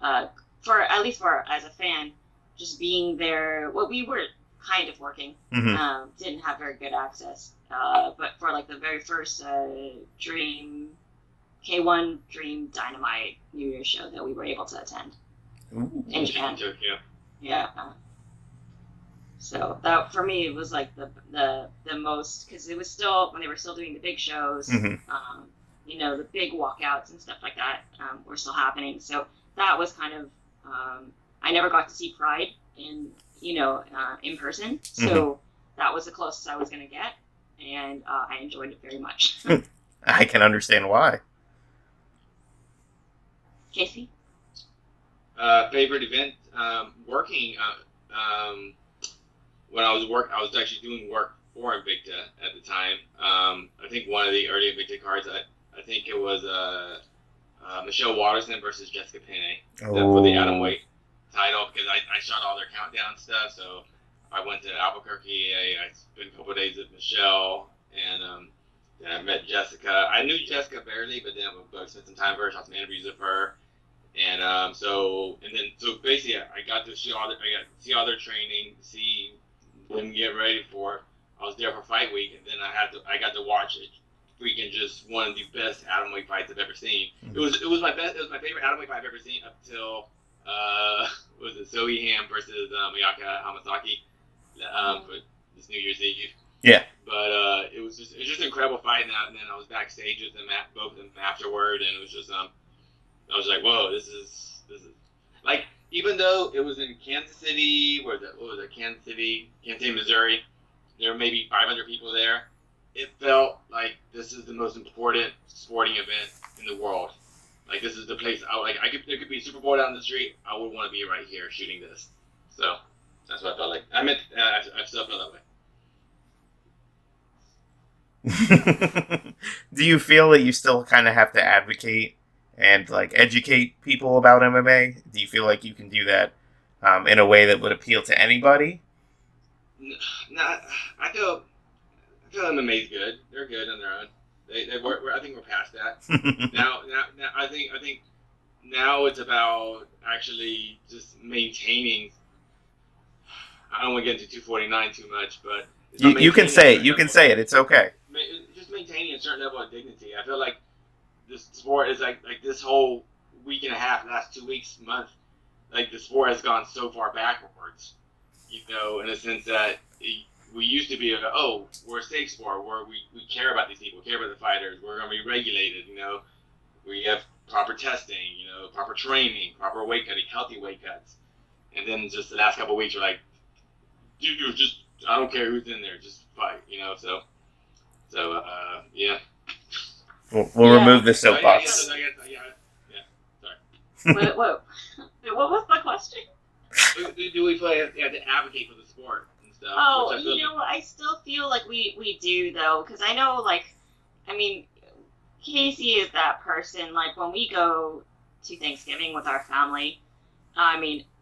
for as a fan, just being there. Well, we were kind of working, didn't have very good access, but for like the very first Dream K1 Dream Dynamite New Year's show that we were able to attend in Japan. Yeah. So that for me it was like the most, because it was still when they were still doing the big shows, the big walkouts and stuff like that were still happening. So that was kind of I never got to see Pride in person, so that was the closest I was going to get, and I enjoyed it very much. I can understand why. Casey? Favorite event? Working. When I was actually doing work for Invicta at the time. I think one of the early Invicta cards, I think it was Michelle Waterson versus Jessica Penne for the atomweight title, because I shot all their countdown stuff. So I went to Albuquerque. I spent a couple of days with Michelle, and then I met Jessica. I knew Jessica barely, but then I spent some time with her, shot some interviews with her. And so basically I got to see all their training, see them get ready for it. I was there for fight week, and then I got to watch it. Freaking just one of the best atomweight fights I've ever seen. It was my favorite atomweight fight I've ever seen up till was it Zoe Ham versus Mayaka Hamasaki for this New Year's Eve. Yeah. But it was just an incredible fight, and then I was backstage with them both of them afterward, and it was just I was like, whoa, this is like, even though it was in Kansas City, Kansas City, Missouri, there were maybe 500 people there. It felt like this is the most important sporting event in the world. Like, this is the place. There could be a Super Bowl down the street. I would want to be right here shooting this. So that's what I felt like. I still feel that way. Do you feel that you still kind of have to advocate and like educate people about MMA? Do you feel like you can do that in a way that would appeal to anybody? No, I feel MMA's good. They're good on their own. I think we're past that. now I think now it's about actually just maintaining. I don't want to get into 249 too much, but you can say it. You can say it. It's okay. Just maintaining a certain level of dignity. I feel like this sport is like this whole week and a half, last 2 weeks, month, like the sport has gone so far backwards, in a sense that we used to be we're a safe sport where we care about these people, care about the fighters, we're going to be regulated, we have proper testing, proper training, proper weight cutting, healthy weight cuts, and then just the last couple of weeks we're like, dude, just, I don't care who's in there, just fight, so yeah. We'll remove the soapbox. Sorry. What was the question? Do we have to advocate for the sport and stuff? I still feel like we do, though, because I know, Casey is that person. Like, when we go to Thanksgiving with our family,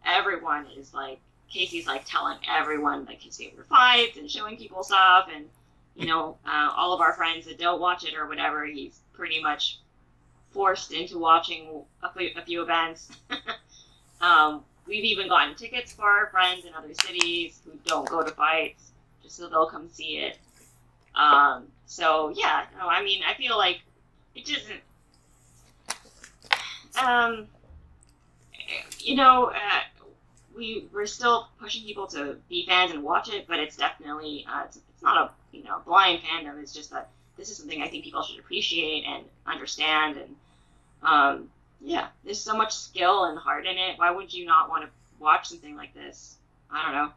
everyone is like, Casey's like telling everyone like his favorite fights and showing people stuff, and all of our friends that don't watch it or whatever, he's pretty much forced into watching a few events. We've even gotten tickets for our friends in other cities who don't go to fights, just so they'll come see it. I feel like it doesn't, we're still pushing people to be fans and watch it, but it's definitely it's not a blind fandom. It's just that this is something I think people should appreciate and understand. And there's so much skill and heart in it. Why would you not want to watch something like this? I don't know.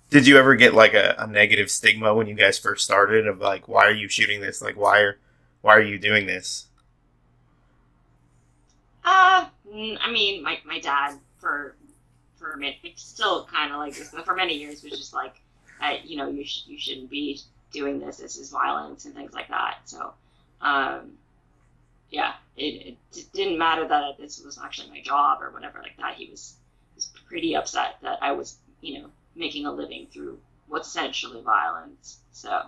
Did you ever get like a negative stigma when you guys first started of like, why are you shooting this? Like, why are you doing this? I mean, my dad for a minute, it's still kind of like this, but for many years was just like, you shouldn't be doing this. This is violence and things like that. So, it didn't matter that this was actually my job or whatever like that. He was pretty upset that I was, making a living through what's essentially violence. So,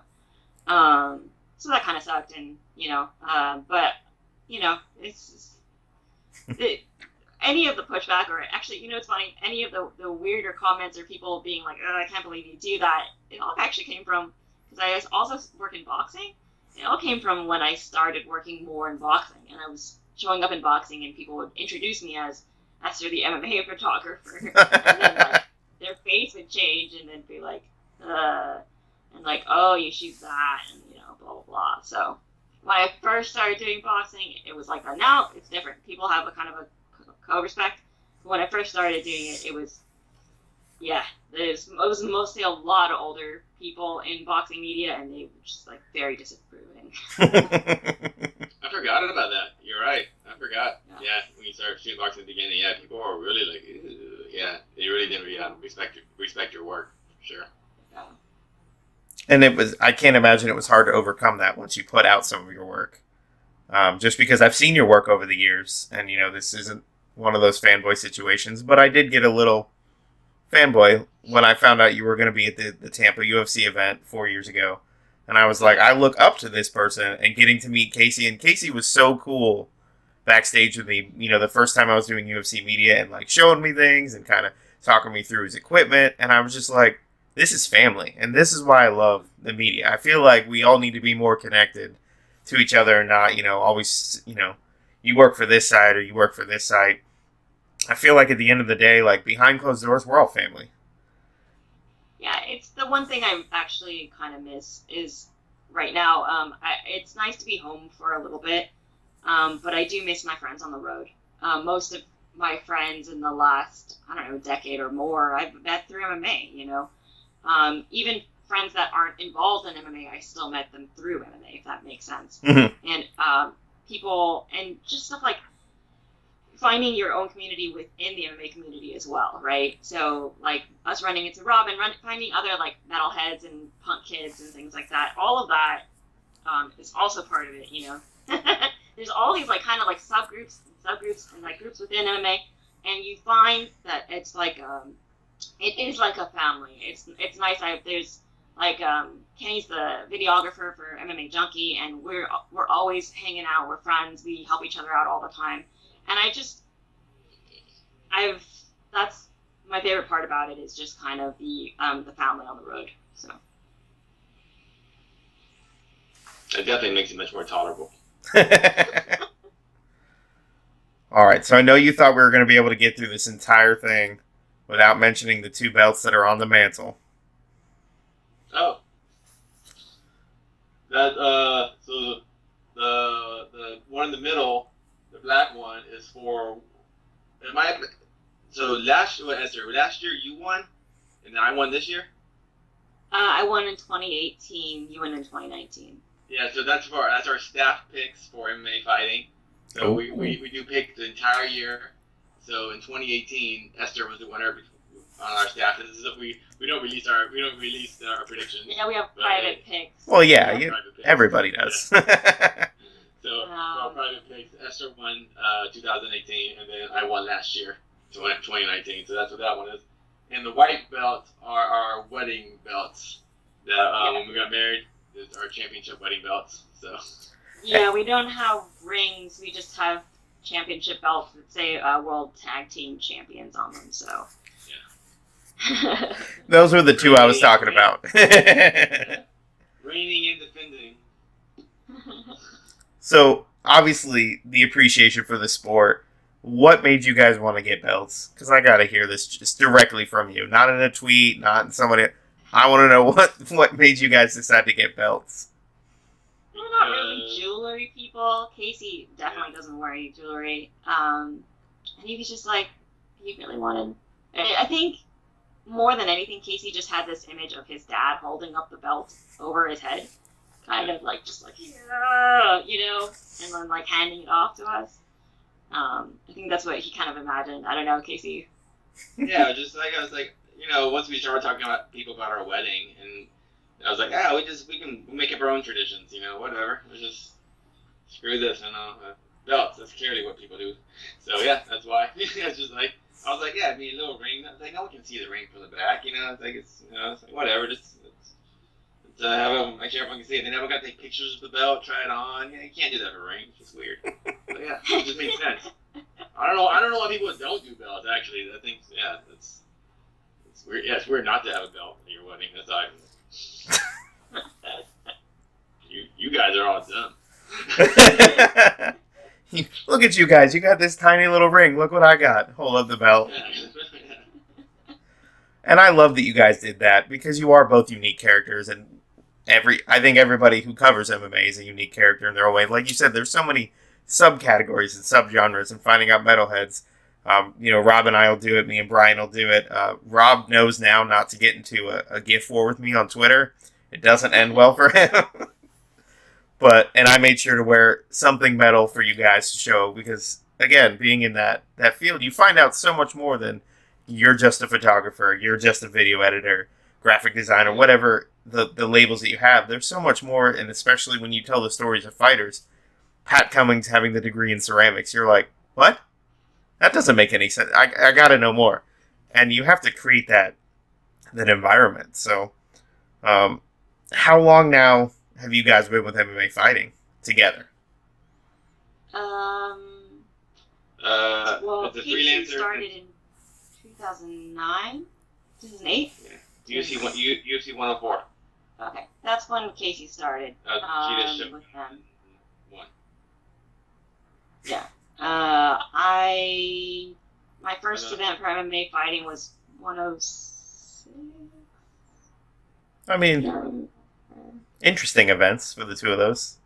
so that kind of sucked, and but it's any of the pushback, or actually, it's funny, any of the weirder comments or people being like, oh, I can't believe you do that, it all actually came from, because I also work in boxing, it all came from when I started working more in boxing, and I was showing up in boxing, and people would introduce me as Esther the MMA photographer, and then like their face would change, and then be like, and like, oh, you shoot that, and blah blah blah. So when I first started doing boxing, it was like that. Now it's different. People have a kind of a co-respect. But when I first started doing it, it was mostly a lot of older people in boxing media, and they were just like very disapproving. I forgot about that. You're right. I forgot. Yeah, when you started shooting boxing at the beginning, people were really like, ew. Yeah, they really didn't respect your work, for sure. Yeah. And I can't imagine it was hard to overcome that once you put out some of your work. Just because I've seen your work over the years, and this isn't one of those fanboy situations, but I did get a little fanboy when I found out you were going to be at the Tampa UFC event 4 years ago. And I was like, I look up to this person, and getting to meet Casey, and Casey was so cool backstage with me, the first time I was doing UFC media, and like showing me things and kind of talking me through his equipment. And I was just like, this is family. And this is why I love the media. I feel like we all need to be more connected to each other and not, always, you work for this side or you work for this side. I feel like at the end of the day, like behind closed doors, we're all family. Yeah, it's the one thing I actually kind of miss is right now. It's nice to be home for a little bit, but I do miss my friends on the road. Most of my friends in the last, decade or more, I've met through MMA, even friends that aren't involved in MMA, I still met them through MMA, if that makes sense. Mm-hmm. And people, and just stuff like finding your own community within the MMA community as well, right? So, like, us running into Rob and finding other, like, metalheads and punk kids and things like that, all of that is also part of it, There's all these, like, kind of, like, subgroups, and, like, groups within MMA, and you find that it's, like, it is like a family. It's nice. There's, like, Kenny's the videographer for MMA Junkie, and we're always hanging out. We're friends. We help each other out all the time. And that's my favorite part about it is just kind of the family on the road. So it definitely makes it much more tolerable. All right, so I know you thought we were going to be able to get through this entire thing without mentioning the two belts that are on the mantle. Oh, that so the one in the middle. The black one is for. Last year you won, and then I won this year. I won in 2018. You won in 2019. Yeah, so that's our staff picks for MMA fighting. So we do pick the entire year. So in 2018, Esther was the winner on our staff. We don't release our predictions. Yeah, we have private picks. Well, yeah, everybody does. So our private picks, Esther won 2018, and then I won last year, 2019. So that's what that one is. And the white belts are our wedding belts. That when we got married, it's our championship wedding belts. So. Yeah, we don't have rings. We just have championship belts that say World Tag Team Champions on them. So. Yeah. Those were the two I was talking about. Reigning and defending. So, obviously, the appreciation for the sport what made you guys want to get belts? Because I got to hear this just directly from you, not in a tweet, not in somebody. I want to know what made you guys decide to get belts. We're not really jewelry people. Casey definitely doesn't wear any jewelry. And he was just like, he really wanted. I think more than anything, Casey just had this image of his dad holding up the belt over his head, kind of like just like, yeah, you know, and then like handing it off to us. I think that's what he kind of imagined. I don't know, Casey. Yeah, just like I was like, you know, once we started talking about people about our wedding, and I was like, we'll make up our own traditions, you know, whatever. We'll just screw this, you know. Belts, that's clearly what people do. So yeah, that's why. It's just like I was like, yeah, I mean, a little ring. I was like, no one can see the ring from the back, you know. It's like it's like whatever, just. Have them, make sure everyone can see it. They never got to take pictures of the belt, try it on. Yeah, you can't do that for a ring. It's just weird. But yeah, it just makes sense. I don't know why people don't do belts. Actually, I think it's weird. Yeah, it's weird not to have a belt at your wedding. That's I. you guys are all dumb. Look at you guys. You got this tiny little ring. Look what I got. Hold up the belt. Yeah. And I love that you guys did that because you are both unique characters, and I think everybody who covers MMA is a unique character in their own way. Like you said, there's so many subcategories and subgenres, and finding out metalheads. Rob and I will do it. Me and Brian will do it. Rob knows now not to get into a GIF war with me on Twitter. It doesn't end well for him. And I made sure to wear something metal for you guys to show because, again, being in that field, you find out so much more than you're just a photographer, you're just a video editor, graphic designer, whatever the labels that you have. There's so much more, and especially when you tell the stories of fighters. Pat Cummings having the degree in ceramics, you're like, what? That doesn't make any sense. I got to know more. And you have to create that environment. So, how long now have you guys been with MMA fighting together? Well, as a Casey freelancer, started in 2009, 2008. Yeah. UFC 104. Okay, that's when Casey started. She just with them. One. Yeah. My first event for MMA fighting was 106. I mean, interesting events for the two of those.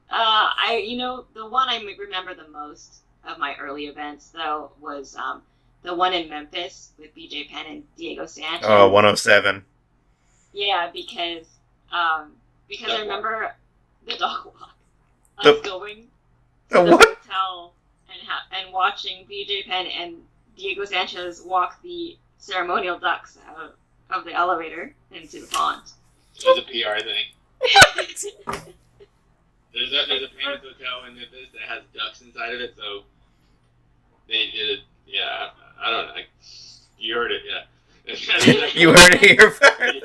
The one I remember the most of my early events though was the one in Memphis with BJ Penn and Diego Sanchez. Oh, 107. Yeah, because I remember the dog walk. Us going to the hotel and watching BJ Penn and Diego Sanchez walk the ceremonial ducks out of the elevator into the pond. It was a PR thing. There's a famous hotel in Memphis that has ducks inside of it, so they did it. Yeah, I don't know. You heard it, yeah. You heard it here first.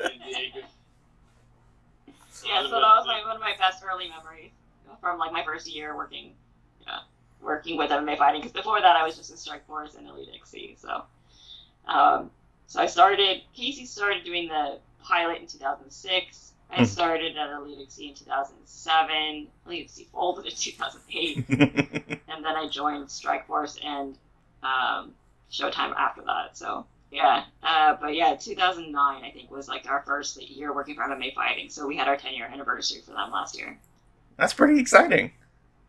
Yeah, so that was one of my best early memories from my first year working with MMA fighting. Because before that, I was just in Strike Force and Elite XC. So, Casey started doing the pilot in 2006. I started at Elite XC in 2007. Elite XC folded in 2008, and then I joined Strike Force and Showtime after that. So. Yeah, 2009 I think was our first year working for MMA fighting. So we had our 10-year anniversary for them last year. That's pretty exciting.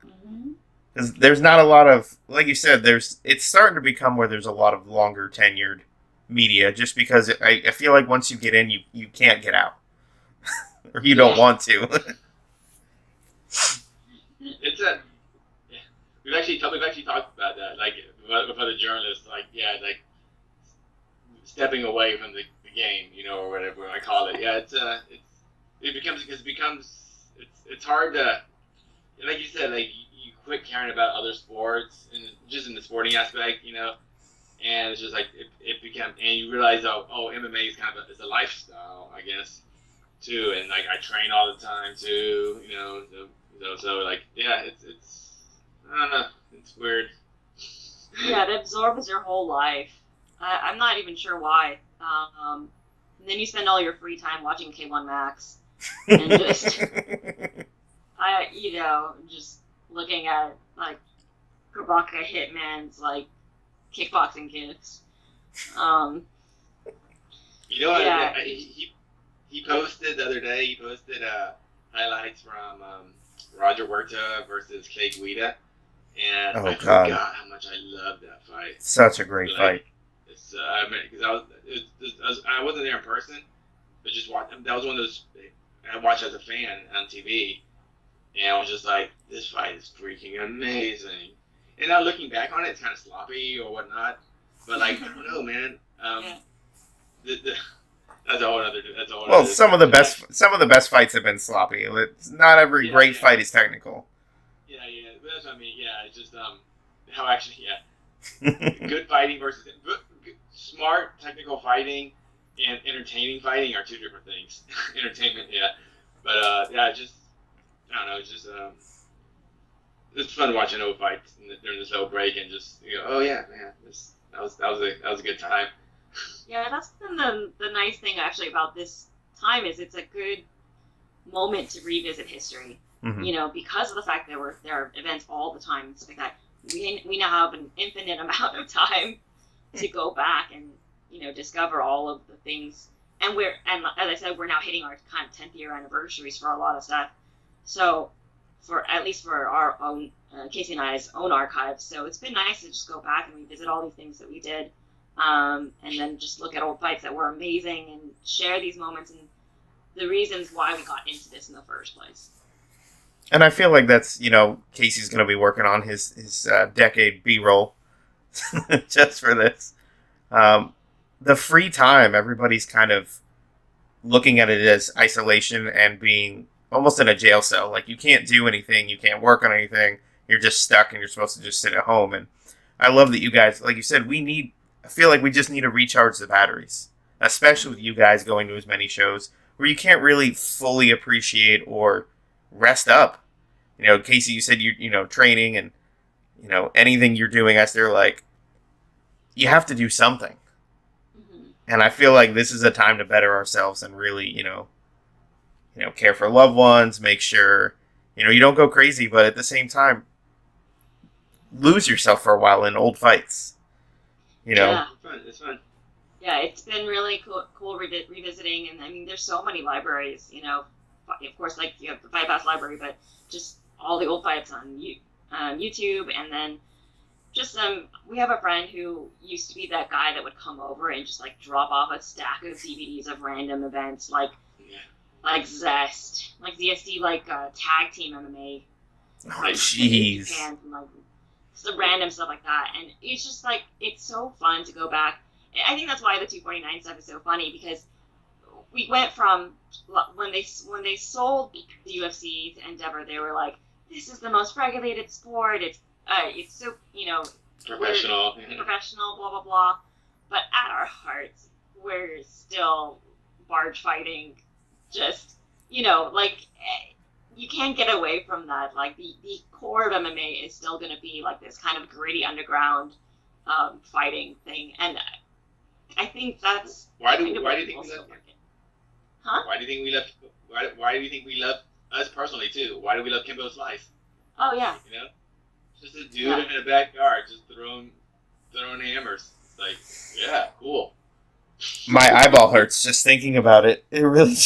Mm-hmm. Because there's not a lot of, like you said, it's starting to become where there's a lot of longer tenured media. Just because I feel like once you get in, you can't get out, or you don't want to. We've actually talked about that, with other journalists, stepping away from the game, or whatever I call it. Yeah, it's hard to, like you said, you quit caring about other sports and just in the sporting aspect, and it's just it becomes, and you realize MMA is kind of it's a lifestyle, I guess, too, and I train all the time too, so it's I don't know, it's weird. Yeah, it absorbs your whole life. I'm not even sure why. And then you spend all your free time watching K1 Max, and just, just looking at Kabaka Hitman's like kickboxing gifts. You know, Yeah. he posted the other day. He posted highlights from Roger Huerta versus Clay Guida, and Oh I God, forgot how much I loved that fight. such a great Like, fight. it's I mean, because I wasn't there in person, but just watch. That was one of those I watched as a fan on TV, and I was just like, this fight is freaking amazing. And now looking back on it, it's kind of sloppy or whatnot, but like I don't know, man. Yeah. That's a whole other. Well, some of the best fights have been sloppy. Not every great Yeah. fight is technical. Yeah, but that's what I mean. Yeah, it's just how actually good fighting versus smart technical fighting and entertaining fighting are two different things. Entertainment, yeah, but just I don't know. It's just it's fun watching old fights during this little break and just oh yeah, man, that was a good time. Yeah, that's been the nice thing actually about this time is it's a good moment to revisit history. Mm-hmm. Because of the fact that there are events all the time and stuff like that, we now have an infinite amount of time to go back and discover all of the things. And as I said, we're now hitting our kind of 10th year anniversaries for a lot of stuff. So at least for our own Casey and I's own archives. So it's been nice to just go back and revisit all these things that we did. And then just look at old fights that were amazing and share these moments and the reasons why we got into this in the first place. And I feel like that's, Casey's going to be working on his decade B-roll just for this. The free time, everybody's kind of looking at it as isolation and being almost in a jail cell. Like, you can't do anything, you can't work on anything, you're just stuck and you're supposed to just sit at home. And I love that you guys, like you said, I feel like we just need to recharge the batteries, especially with you guys going to as many shows where you can't really fully appreciate or rest up. Casey, you said you training and anything you're doing, Esther, like you have to do something. Mm-hmm. And I feel like this is a time to better ourselves and really, care for loved ones, make sure, you don't go crazy, but at the same time, lose yourself for a while in old fights. Yeah. It's fun. Yeah, it's been really cool revisiting, and I mean, there's so many libraries, of course, like you have the Fight Pass library, but just all the old fights on YouTube, and then just we have a friend who used to be that guy that would come over and just like drop off a stack of DVDs of random events, like Zest, like ZSD, like tag team MMA. Oh, jeez. Japan, and, like, some random stuff like that, and it's just like it's so fun to go back. I think that's why the 249 stuff is so funny, because we went from when they sold the UFC to Endeavor, they were like, this is the most regulated sport. It's so professional, blah blah blah. But at our hearts, we're still barge fighting. Just you can't get away from that. Like the core of MMA is still going to be like this kind of gritty underground fighting thing, and I think that's why do you think we love it? Huh? Why do you think we love? Why do you think we love us personally too? Why do we love Kimbo's life? Oh yeah. Just a dude in the backyard just throwing hammers. Like, yeah, cool. My eyeball hurts just thinking about it. It really.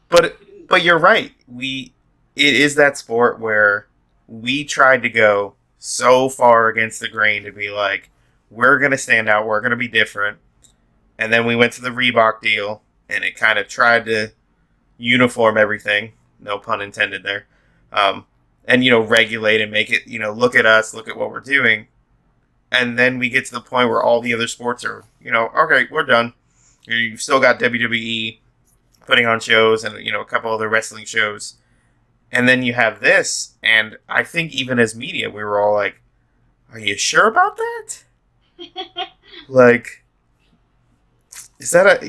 But you're right. It is that sport where we tried to go so far against the grain to be like, we're going to stand out, we're going to be different. And then we went to the Reebok deal, and it kind of tried to uniform everything. No pun intended there. And, regulate and make it, look at us, look at what we're doing. And then we get to the point where all the other sports are, okay, we're done. You've still got WWE putting on shows and, a couple other wrestling shows. And then you have this, and I think even as media, we were all like, are you sure about that? Like, is that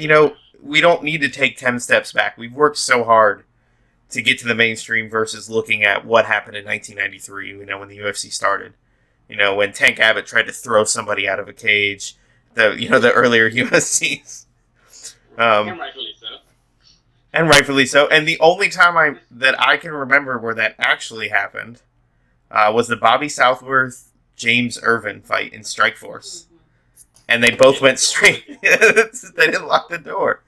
we don't need to take 10 steps back. We've worked so hard to get to the mainstream versus looking at what happened in 1993, when the UFC started. When Tank Abbott tried to throw somebody out of a cage, the earlier UFCs. And rightfully so. And rightfully so. And the only time that I can remember where that actually happened was the Bobby Southworth James Irvin fight in Strikeforce. And they both went straight. They didn't lock the door.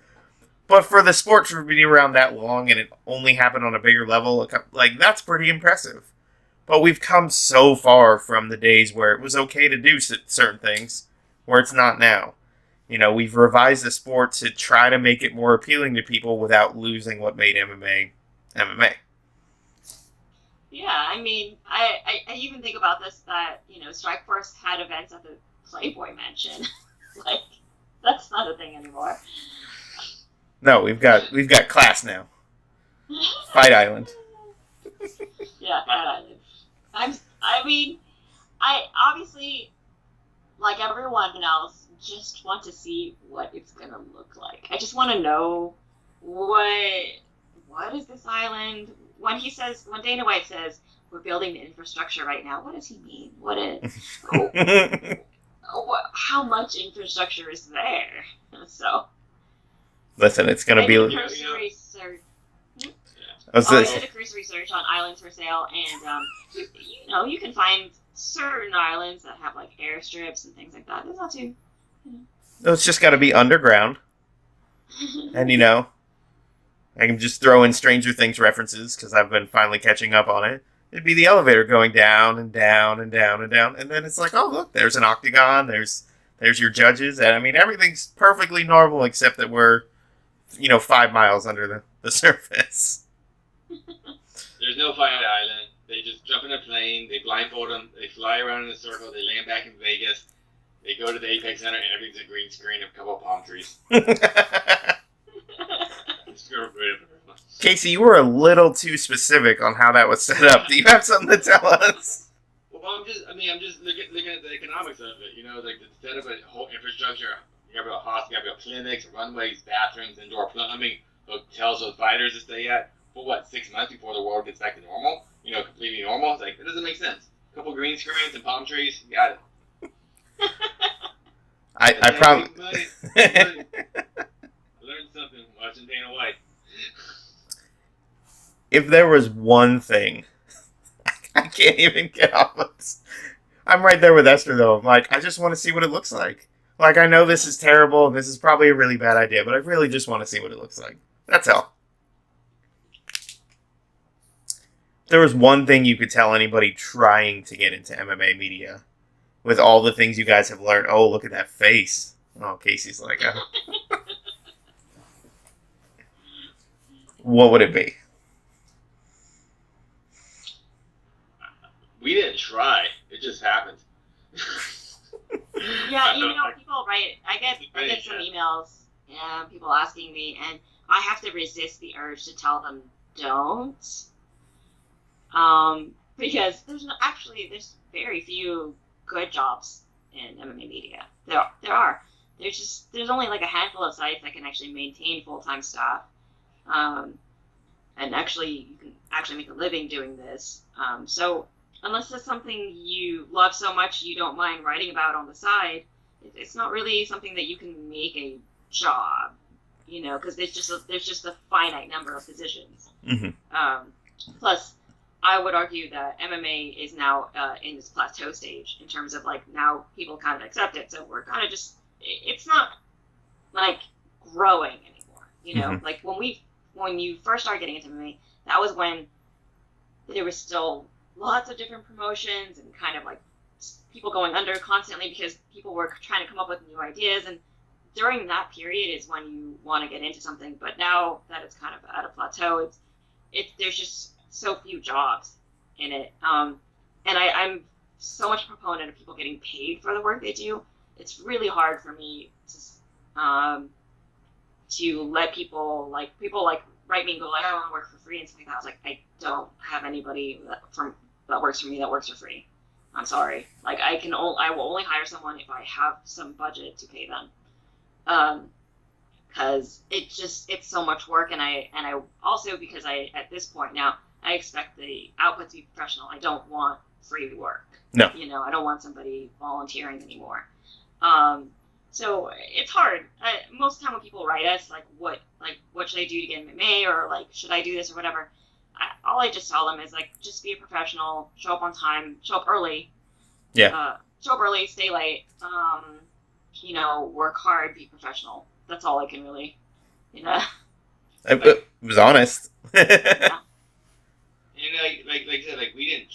But for the sport to be around that long and it only happened on a bigger level, like, that's pretty impressive. But we've come so far from the days where it was okay to do certain things, where it's not now. You know, we've revised the sport to try to make it more appealing to people without losing what made MMA MMA. Yeah, I mean, I even think about this, that, you know, Strikeforce had events at the Playboy Mansion. Like, that's not a thing anymore. No, we've got class now. Fight Island. Yeah, Fight Island. I obviously, like everyone else, just want to see what it's gonna look like. I just want to know what is this island? When Dana White says we're building the infrastructure right now, what does he mean? How much infrastructure is there? So listen, it's gonna be. I did a cursory search on islands for sale, and you can find certain islands that have like airstrips and things like that. That's not too. It's just got to be underground, and I can just throw in Stranger Things references because I've been finally catching up on it. It'd be the elevator going down and down and down and down, and then it's like, oh look, there's an octagon. There's your judges, and I mean everything's perfectly normal except that we're 5 miles under the surface. There's no Fight Island. They just jump in a plane, they blindfold them, they fly around in a circle, they land back in Vegas, they go to the Apex Center, and everything's a green screen of a couple of palm trees. Casey, you were a little too specific on how that was set up. Do you have something to tell us? Well, I'm just looking at the economics of it. Like to set up a whole infrastructure. You have a hospital, you have clinics, runways, bathrooms, indoor plumbing, hotels for fighters to stay at. For 6 months before the world gets back to normal? Completely normal? It's like, it doesn't make sense. A couple green screens and palm trees, you got it. I promise. I learned something watching Dana White. If there was one thing, I can't even get off of this. I'm right there with Esther, though. I'm like, I just want to see what it looks like. Like, I know this is terrible, and this is probably a really bad idea, but I really just want to see what it looks like. That's all. If there was one thing you could tell anybody trying to get into MMA media, with all the things you guys have learned. Oh, look at that face. Oh, Casey's like, what would it be? We didn't try. It just happened. Yeah, people write. I get some emails, people asking me, and I have to resist the urge to tell them don't. Because there's very few good jobs in MMA media. There are. There's only like a handful of sites that can actually maintain full-time staff, and actually you can actually make a living doing this. So unless it's something you love so much you don't mind writing about on the side, it's not really something that you can make a job, because there's just a finite number of positions. Mm-hmm. Plus, I would argue that MMA is now in this plateau stage in terms of like now people kind of accept it, so we're kind of it's not like growing anymore. Mm-hmm. Like when you first started getting into MMA, that was when there was still lots of different promotions and kind of like people going under constantly because people were trying to come up with new ideas, and during that period is when you want to get into something. But now that it's kind of at a plateau, there's just so few jobs in it, and I'm so much a proponent of people getting paid for the work they do. It's really hard for me to let people write me and go like, I want to work for free and stuff like that. I was like, I don't have anybody that works for me that works for free. I'm sorry. Like I will only hire someone if I have some budget to pay them. Because it's so much work, and I also, because at this point now I expect the output to be professional. I don't want free work. No. I don't want somebody volunteering anymore. So it's hard. Most of the time when people write us, what should I do to get in MMA, or like, should I do this or whatever, all I just tell them is like, just be a professional, show up on time, show up early. Yeah. Show up early, stay late. Work hard, be professional. That's all I can really, It was honest. Yeah. Like I said, like we didn't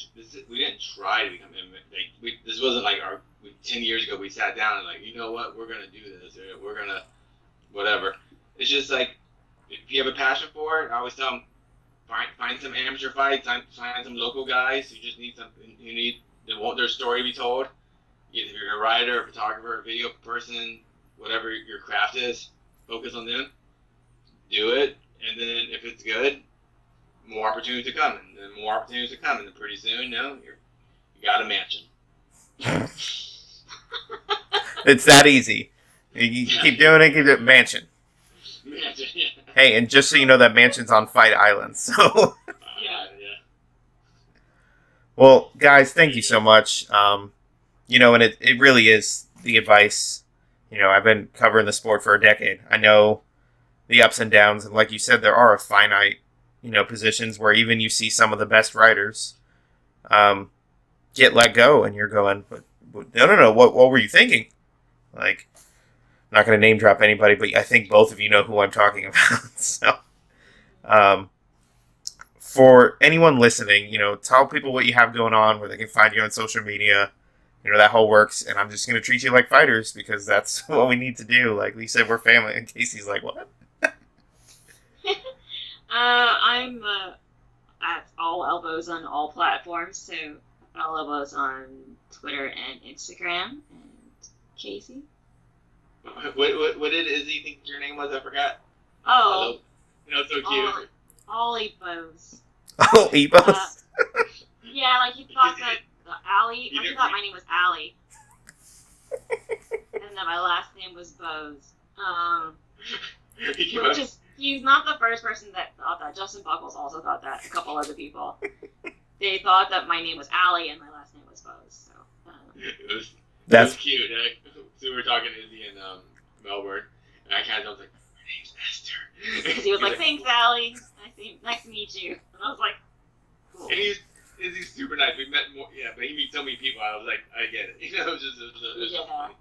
try to become MMA. This wasn't like 10 years ago we sat down and like, you know what, we're gonna do this, or we're gonna whatever. It's just like, if you have a passion for it, I always tell them, find some amateur fights, find some local guys who just need something. They want their story to be told. If you're a writer, a photographer, a video person, whatever your craft is, focus on them. Do it, and then if it's good, more opportunities to come, and then more opportunities to come, and then pretty soon, you got a mansion. It's that easy. You keep doing it, keep it. Mansion. Mansion, yeah. Hey, and just so you know, that mansion's on Fight Island, so... Yeah. Well, guys, thank you so much. And it really is the advice. I've been covering the sport for a decade. I know the ups and downs, and like you said, there are finite, positions where even you see some of the best writers get let go, and you're going, but no, what were you thinking? Like, I'm not going to name drop anybody, but I think both of you know who I'm talking about. So, for anyone listening, tell people what you have going on, where they can find you on social media. That whole works, and I'm just going to treat you like fighters because that's what we need to do. Like we said, we're family, and Casey's like, what? I'm at All Elbows on all platforms, so All Elbows on Twitter and Instagram. And Casey? What did Izzy think your name was? I forgot. Oh. So cute. All Ebos. Oh, Ebos? Yeah, like he thought that Allie. I thought my name was Allie. And then my last name was Bose. He's not the first person that thought that. Justin Buckles also thought that. A couple other people. They thought that my name was Allie and my last name was Bose. So. It was cute. So we were talking to Izzy in Melbourne, and I was like, "Her name's Esther." Because he was like, "Thanks, Allie. Nice to meet you." And I was like, "Cool." And Izzy's super nice. We met more, but he meets so many people. I was like, I get it. It was just funny.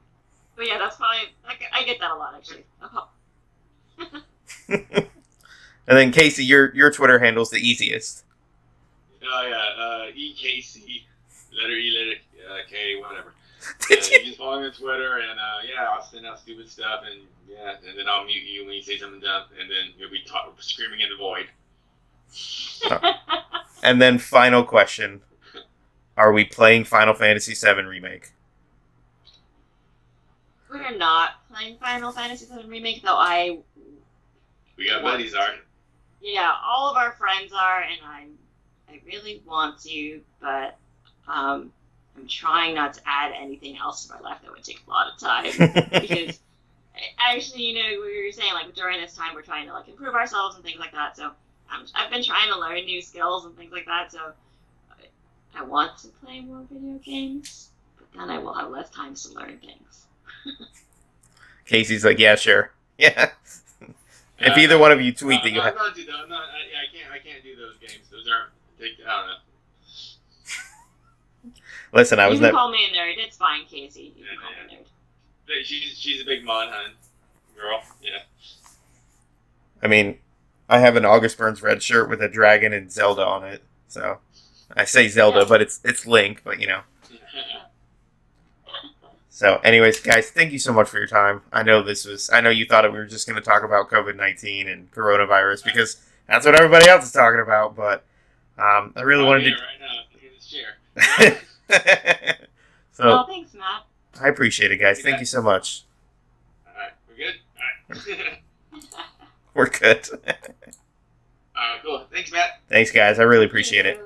But yeah, that's probably I get that a lot actually. And then Casey, your Twitter handle's the easiest. Oh yeah, EKC, letter E, letter K, whatever. You just follow me on Twitter, and I'll send out stupid stuff, and then I'll mute you when you say something dumb, and then you'll be screaming in the void. And then final question: are we playing Final Fantasy VII Remake? We're not playing Final Fantasy VII Remake, though. We got buddies, are. Yeah, all of our friends are, and I really want to, but I'm trying not to add anything else to my life that would take a lot of time. Because actually, we were saying, like, during this time, we're trying to, like, improve ourselves and things like that. So I've been trying to learn new skills and things like that. So I want to play more video games, but then I will have less time to learn things. Casey's like, yeah, sure. Yeah. If either one of you tweet that you have... I can't do those games. Those are... I don't know. Listen, I was... You can call me a nerd. It's fine, Casey. You can call me a nerd. She's a big Mon Hun girl. Yeah. I mean, I have an August Burns red shirt with a dragon and Zelda on it. So, I say Zelda, but it's Link, but So, anyways, guys, thank you so much for your time. I know you thought we were just going to talk about COVID-19 and coronavirus because that's what everybody else is talking about, but I really wanted to... right now, look at this chair. So, thanks, Matt. I appreciate it, guys. Thank you so much. All right, we're good? All right. We're good. Cool. Thanks, Matt. Thanks, guys. I really appreciate it.